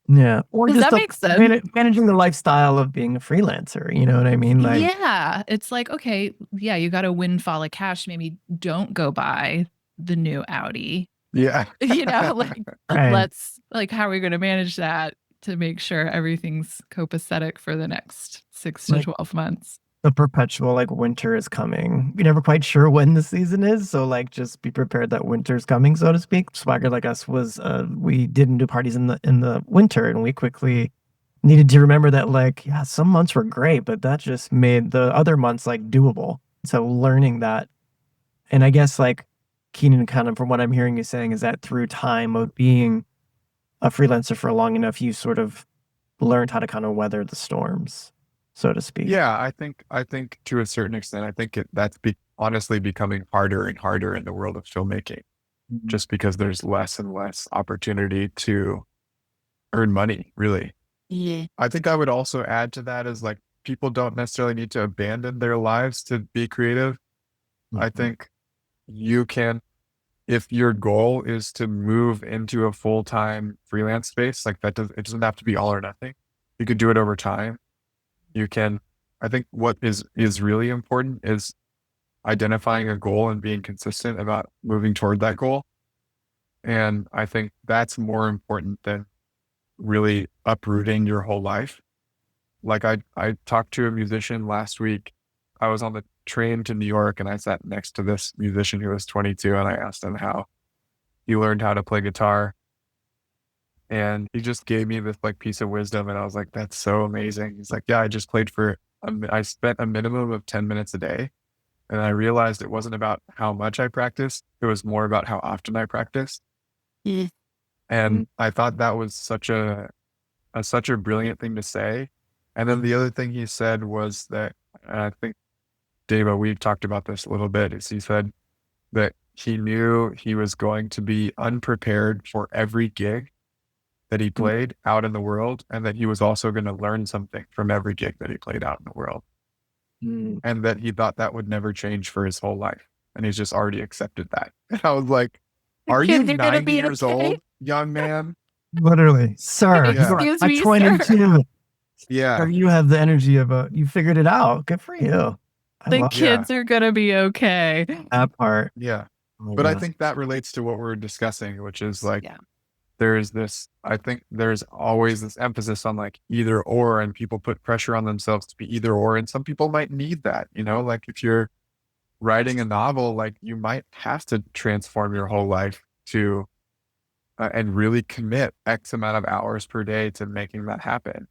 Speaker 2: Yeah. Or
Speaker 1: Does
Speaker 2: just
Speaker 1: that make sense?
Speaker 2: managing the lifestyle of being a freelancer. You know what I mean? Like,
Speaker 1: Yeah. It's like, okay, yeah, you got a windfall of cash. Maybe don't go buy the new Audi.
Speaker 3: Yeah.
Speaker 1: Like,
Speaker 2: right.
Speaker 1: like, how are we going to manage that to make sure everything's copacetic for the next 6 to
Speaker 2: Like
Speaker 1: 12 months?
Speaker 2: the perpetual like winter is coming. You're never quite sure when the season is, so like just be prepared that winter's coming, so to speak. Swagger like us was we didn't do parties in the winter, and we quickly needed to remember that like yeah, some months were great, but that just made the other months like doable. So learning that, and I guess like Keenan, kind of from what I'm hearing you saying, is that through time of being a freelancer for long enough, you sort of learned how to kind of weather the storms, so to speak.
Speaker 3: Yeah, I think to a certain extent, I think that's honestly becoming harder and harder in the world of filmmaking,
Speaker 2: Mhm.
Speaker 3: just because there's less and less opportunity to earn money, really.
Speaker 1: Yeah.
Speaker 3: I think I would also add to that is like people don't necessarily need to abandon their lives to be creative. I
Speaker 2: Mhm.
Speaker 3: think you can, if your goal is to move into a full-time freelance space, like it doesn't have to be all or nothing. You could do it over time. You can, I think what is really important is identifying a goal and being consistent about moving toward that goal. And I think that's more important than really uprooting your whole life. Like I talked to a musician last week. I was on the train to New York and I sat next to this musician who was 22 and I asked him how he learned how to play guitar. And he just gave me this like piece of wisdom. And I was like, that's so amazing. He's like, yeah, I just played I spent a minimum of 10 minutes a day. And I realized it wasn't about how much I practiced. It was more about how often I practiced.
Speaker 1: Yeah.
Speaker 3: And I thought that was such a brilliant thing to say. And then the other thing he said was that, and I think, Deva, we've talked about this a little bit, is he said that he knew he was going to be unprepared for every gig that he played out in the world, and that he was also going to learn something from every gig that he played out in the world.
Speaker 2: Mm.
Speaker 3: And that he thought that would never change for his whole life. And he's just already accepted that. And I was like,
Speaker 1: The
Speaker 3: are you
Speaker 1: kids are going to
Speaker 3: 90
Speaker 1: be
Speaker 3: years
Speaker 1: okay.
Speaker 3: old, young man?
Speaker 2: Literally, sir, you
Speaker 3: Yeah.
Speaker 2: are
Speaker 1: Excuse
Speaker 2: at
Speaker 1: me, sir.
Speaker 2: 22. Sir,
Speaker 3: Yeah.
Speaker 2: you have the energy of you figured it out. Good for you. I
Speaker 1: The
Speaker 2: love
Speaker 3: Yeah.
Speaker 1: kids are going to be okay.
Speaker 2: that part.
Speaker 3: Yeah.
Speaker 2: Oh my
Speaker 3: But I
Speaker 2: gosh.
Speaker 3: think that relates to what we're discussing, which is like,
Speaker 1: Yeah.
Speaker 3: I think there's always this emphasis on like either or, and people put pressure on themselves to be either or. And some people might need that, like if you're writing a novel, like you might have to transform your whole life to, and really commit X amount of hours per day to making that happen.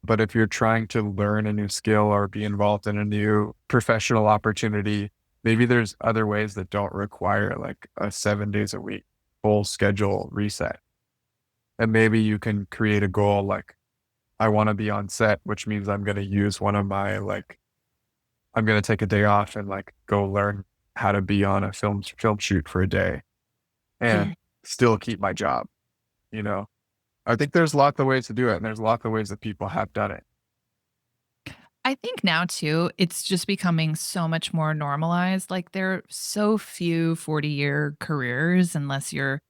Speaker 3: But if you're trying to learn a new skill or be involved in a new professional opportunity, maybe there's other ways that don't require like a 7 days a week full schedule reset. And maybe you can create a goal like, I want to be on set, which means I'm going to use one of my like, I'm going to take a day off and like go learn how to be on a film shoot for a day and
Speaker 1: Yeah.
Speaker 3: still keep my job. I think there's lots of ways to do it, and there's lots of ways that people have done it.
Speaker 1: I think now too, it's just becoming so much more normalized. Like there are so few 40-year careers unless you're,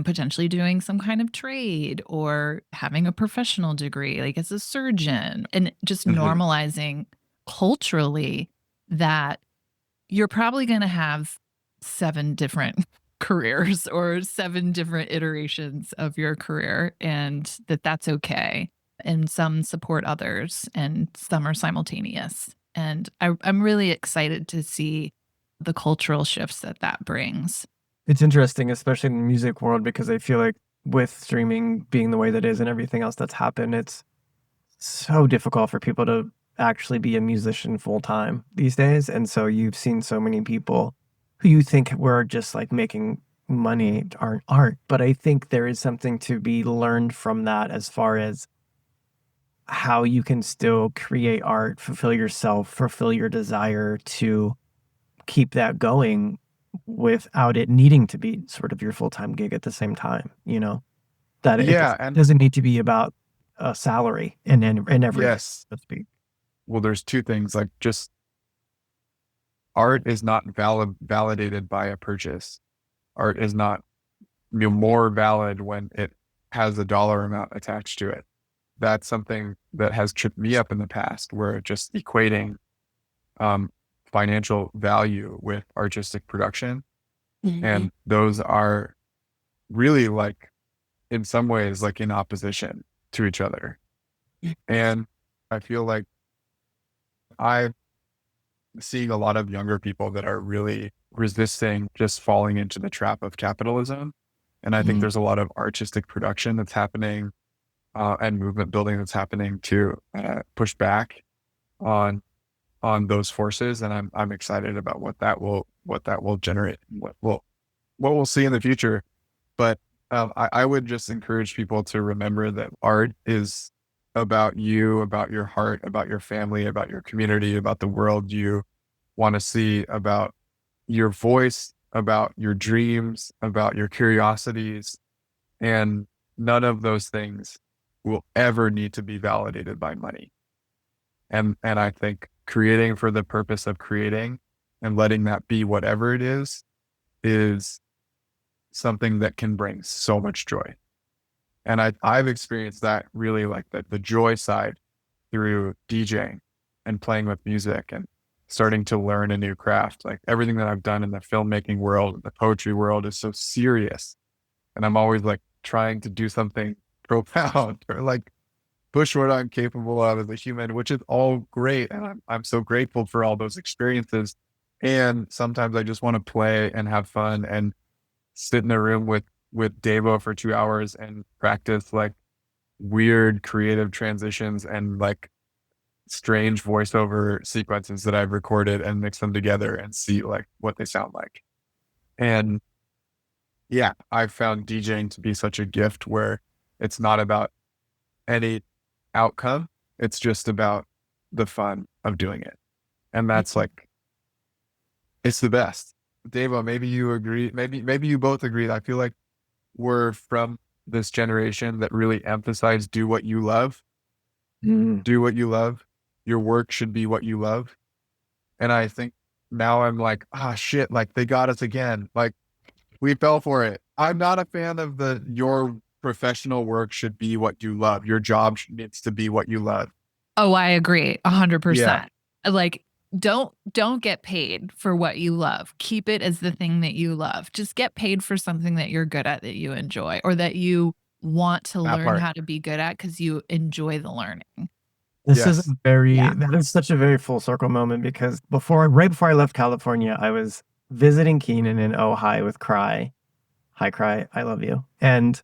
Speaker 1: potentially doing some kind of trade or having a professional degree, like as a surgeon, and just
Speaker 3: Mhm.
Speaker 1: normalizing culturally that you're probably going to have 7 different careers or 7 different iterations of your career, and that's okay. And some support others and some are simultaneous. And I'm really excited to see the cultural shifts that brings.
Speaker 2: It's interesting, especially in the music world, because I feel like with streaming being the way that it is and everything else that's happened, it's so difficult for people to actually be a musician full time these days. And so you've seen so many people who you think were just like making money aren't art. But I think there is something to be learned from that as far as how you can still create art, fulfill yourself, fulfill your desire to keep that going without it needing to be sort of your full-time gig at the same time, that it
Speaker 3: Yeah, and
Speaker 2: doesn't need to be about a salary in every,
Speaker 3: yes.
Speaker 2: so to speak.
Speaker 3: Well, there's two things, like just art is not validated by a purchase. Art is not more valid when it has a dollar amount attached to it. That's something that has tripped me up in the past, where just equating financial value with artistic production. And those are really, like, in some ways, like, in opposition to each other. And I feel like I'm seeing a lot of younger people that are really resisting just falling into the trap of capitalism. And I think there's a lot of artistic production that's happening and movement building that's happening to push back on those forces. And I'm excited about what that will generate, and what we'll see in the future. But I would just encourage people to remember that art is about you, about your heart, about your family, about your community, about the world you want to see, about your voice, about your dreams, about your curiosities. And none of those things will ever need to be validated by money. And I think creating for the purpose of creating and letting that be whatever it is something that can bring so much joy. And I've experienced that, really, like the joy side, through DJing and playing with music and starting to learn a new craft. Like, everything that I've done in the filmmaking world, the poetry world, is so serious. And I'm always, like, trying to do something profound or, like, push what I'm capable of as a human, which is all great. And I'm so grateful for all those experiences. And sometimes I just want to play and have fun and sit in a room with Devo for 2 hours and practice, like, weird creative transitions and, like, strange voiceover sequences that I've recorded, and mix them together and see, like, what they sound like. And yeah, I've found DJing to be such a gift, where it's not about any outcome. It's just about the fun of doing it. And that's, like, it's the best. Devo, maybe you agree. Maybe you both agree. I feel like we're from this generation that really emphasized do what you love. Do what you love. Your work should be what you love. And I think now I'm like, shit, like, they got us again. Like, we fell for it. I'm not a fan of your professional work should be what you love. Your job needs to be what you love.
Speaker 1: Oh, I agree 100%.
Speaker 3: Yeah.
Speaker 1: Like, don't get paid for what you love. Keep it as the thing that you love. Just get paid for something that you're good at, that you enjoy, or that you want to
Speaker 3: That
Speaker 1: learn
Speaker 3: part.
Speaker 1: how to be good at because you enjoy the learning.
Speaker 2: This is
Speaker 1: Yeah.
Speaker 2: that is such a very full circle moment, because right before I left California, I was visiting Keenan in Ojai with Cry. Hi, Cry. I love you. And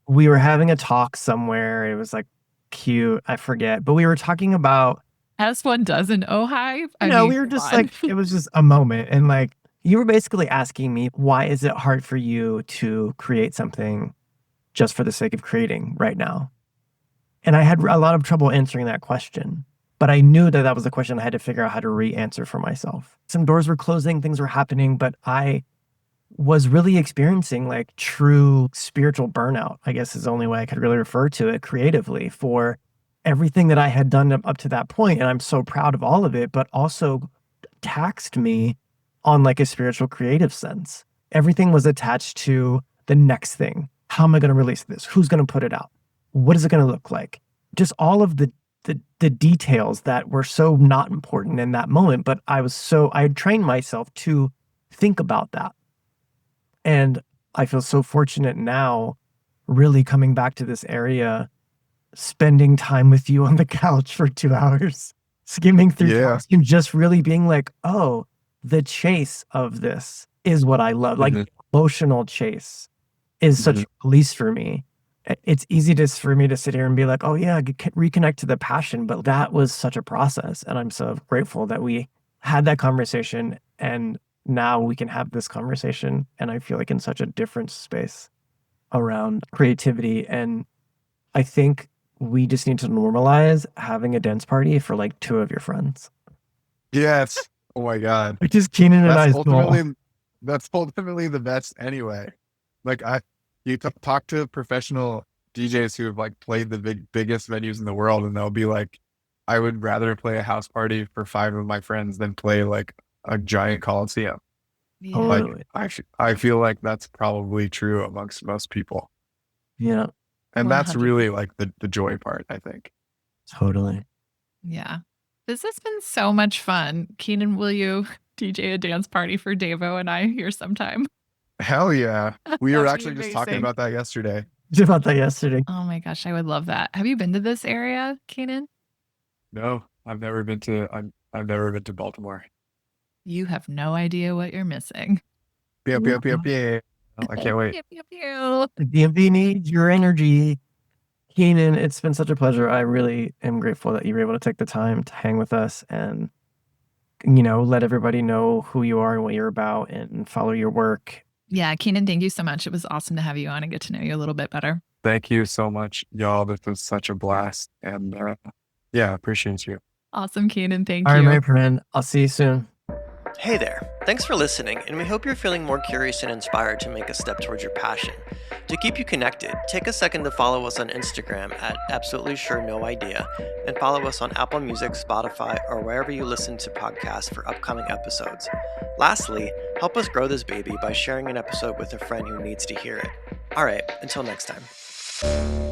Speaker 2: we were having a talk somewhere. It was, like, cute. I forget. But we were talking about,
Speaker 1: As one does in Ojai.
Speaker 2: we were just like, it was just a moment. And, like, you were basically asking me, why is it hard for you to create something just for the sake of creating right now? And I had a lot of trouble answering that question, but I knew that was the question I had to figure out how to re-answer for myself. Some doors were closing, things were happening, but I was really experiencing, like, true spiritual burnout, I guess is the only way I could really refer to it creatively, for everything that I had done up to that point. And I'm so proud of all of it, but also taxed me on, like, a spiritual creative sense. Everything was attached to the next thing. How am I going to release this? Who's going to put it out? What is it going to look like? Just all of the details that were so not important in that moment. But I had trained myself to think about that. And I feel so fortunate now, really coming back to this area, spending time with you on the couch for 2 hours, skimming through talks, and just really being like, oh, the chase of this is what I love. Like, the emotional chase is such a release for me. It's easy for me to sit here and be like, oh yeah, reconnect to the passion. But that was such a process. And I'm so grateful that we had that conversation, and now we can have this conversation. And I feel like in such a different space around creativity. And I think we just need to normalize having a dance party for, like, 2 of your friends.
Speaker 3: Yes. Oh my God.
Speaker 2: Which is Keenan and I's goal.
Speaker 3: That's ultimately the best anyway. Like, you talk to professional DJs who have, like, played the biggest venues in the world, and they'll be like, I would rather play a house party for 5 of my friends than play, like, a giant coliseum.
Speaker 1: Yeah.
Speaker 2: Totally.
Speaker 3: Like I feel like that's probably true amongst most people.
Speaker 2: Yeah,
Speaker 3: And that's
Speaker 1: 100%.
Speaker 3: really like the joy part, I think.
Speaker 2: totally.
Speaker 1: Yeah. This has been so much fun. Keenan, will you DJ a dance party for Davo and I here sometime?
Speaker 3: Hell yeah. We were
Speaker 1: That'd be
Speaker 3: actually just talking
Speaker 1: amazing.
Speaker 3: about that yesterday.
Speaker 2: Did about that yesterday.
Speaker 1: Oh my gosh, I would love that. Have you been to this area, Keenan?
Speaker 3: No, I've never been to Baltimore.
Speaker 1: You have no idea what you're missing.
Speaker 3: Pew, pew, pew, pew. Oh, I can't wait.
Speaker 1: Pew, pew, pew.
Speaker 2: The DMV needs your energy. Keenan, it's been such a pleasure. I really am grateful that you were able to take the time to hang with us and, let everybody know who you are and what you're about and follow your work.
Speaker 1: Yeah, Keenan, thank you so much. It was awesome to have you on and get to know you a little bit better.
Speaker 3: Thank you so much, y'all. This was such a blast. And yeah, appreciate you.
Speaker 1: Awesome, Keenan. Thank
Speaker 2: All
Speaker 1: you.
Speaker 2: right, my friend. I'll see you soon.
Speaker 4: Hey there. Thanks for listening, and we hope you're feeling more curious and inspired to make a step towards your passion. To keep you connected, take a second to follow us on Instagram at Absolutely Sure No Idea, and follow us on Apple Music, Spotify, or wherever you listen to podcasts for upcoming episodes. Lastly, help us grow this baby by sharing an episode with a friend who needs to hear it. All right, until next time.